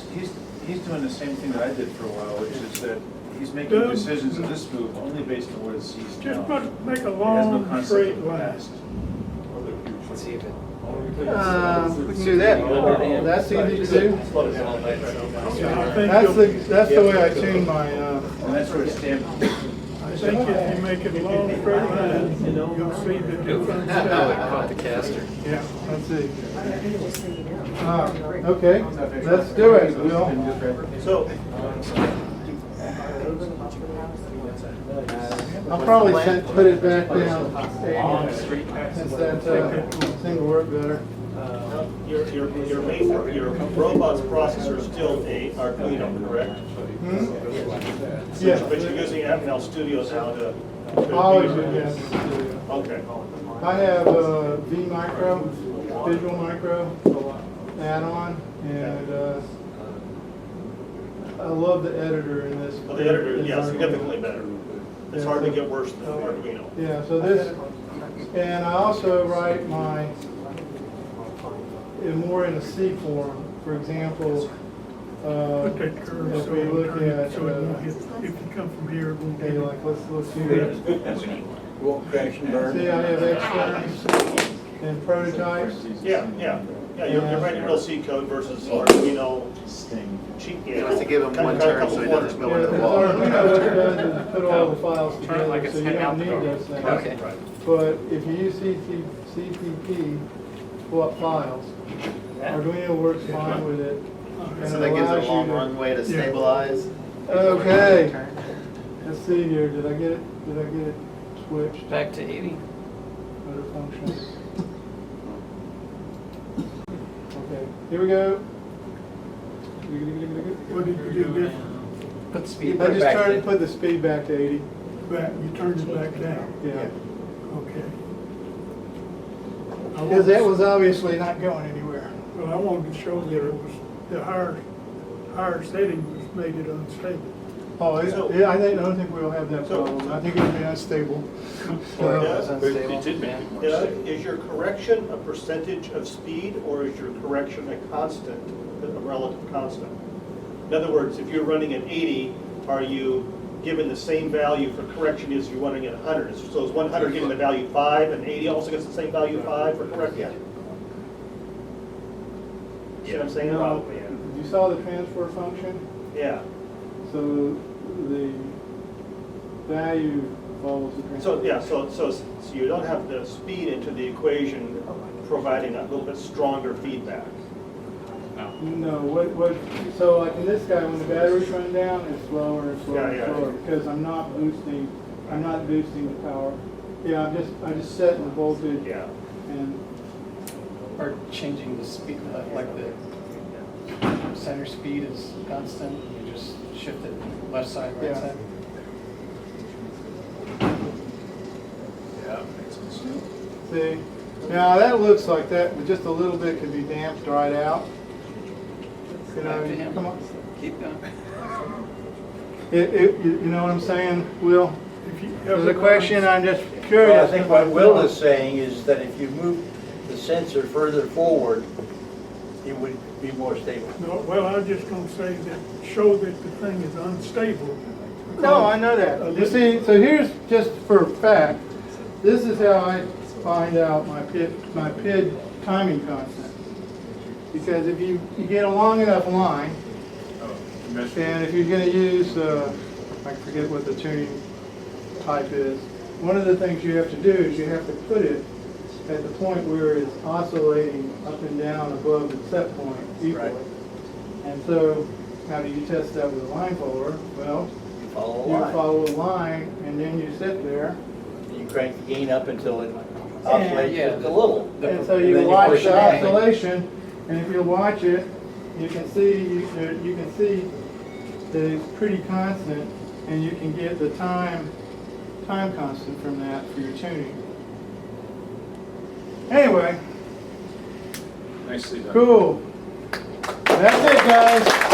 he's doing the same thing that I did for a while, which is that he's making decisions in this move only based on what he sees now. Just make a He has no long, concept straight of the line. past. Let's see if it. We can do that. That's easy to do. That's the way I tune my, And that's where it's stamped. I think if you make it a long, straight line, you'll see the difference. Caught the caster. yeah, let's see. Just so you know. Okay, let's do it, Will. So, I'll probably put it back down since that thing will work better. your robot's processor is still a Arduino, correct? Yes. But you're using FNL Studio now to. Always do, yes. Okay. I have a V Micro, Visual Micro add-on, and I love the editor in this. Well, the editor, yeah, significantly better. It's hard to get worse than Arduino. Yeah, so this, and I also write more in a C form. For example, Put that curve if so we it look turn- at, so it won't hit, if you come from here, it won't okay, hit. like let's here. Won't crash and burn. See, I have externs and prototypes. Yeah, you're writing real C code versus Arduino cheat. He wants to give him one turn so he doesn't go into the Yeah, wall. Arduino what it does is put all the files together, so you don't need those things. Okay. But if you use CPP, swap files, Arduino works fine with it. and So that gives it allows a you long to- runway to stabilize. Okay, let's see here, did I get it switched? Back to 80. Other functions. Okay, here we go. What did you do different? Put the speed I back just to. put the speed back to 80. Back, you turned it back down, Yeah. okay. Because that was obviously not going anywhere. Well, I wanted to show that it was, the higher setting was made it unstable. Oh, So- yeah, I don't think we'll have that problem. I think it'll be unstable. Or it So, was unstable. It did make it more Yeah, stable. is your correction a percentage of speed, or is your correction a constant, a relative constant? In other words, if you're running at 80, are you given the same value for correction as you're running at 100? So is 100 given the value 5, and 80 also gets the same value 5 for correction? See what I'm saying? You saw the transfer function? Yeah. So the value follows the transfer. So, yeah, so you don't have the speed into the equation providing a little bit stronger feedback. No, so like in this guy, when the batteries run down, it's slower and slower and Yeah, yeah. slower, because I'm not boosting the power. Yeah, I just set the voltage Yeah. and, Or changing the speed, like the center speed is constant, you just shift it left side, right Yeah. side. Yeah, makes sense. see, now that looks like that, but just a little bit can be damped, dried out. You know, Back to him. come on. Keep going. You know what I'm saying, Will? If you There's a ever- question, I'm just Well, I curious. think what Will is saying is that if you move the sensor further forward, it would be more stable. No, well, I was just gonna say that, show that the thing is unstable. No, I know that. You see, so here's just for fact, this is how I find out my PID timing constant. Because if you get a long enough line, and if you're gonna use, I forget what the tuning type is, one of the things you have to do is you have to put it at the point where it's oscillating up and down above the set point equally. Right. And so, how do you test that with a line follower? Well, Follow a you line. follow a line, and then you sit there, You crank the gain up until it oscillates Yeah. just a little. and so And you then you watch push the it back. oscillation, and if you watch it, you can see that it's pretty constant, and you can get the time constant from that for your tuning. Anyway, Nicely done. cool. That's it, guys.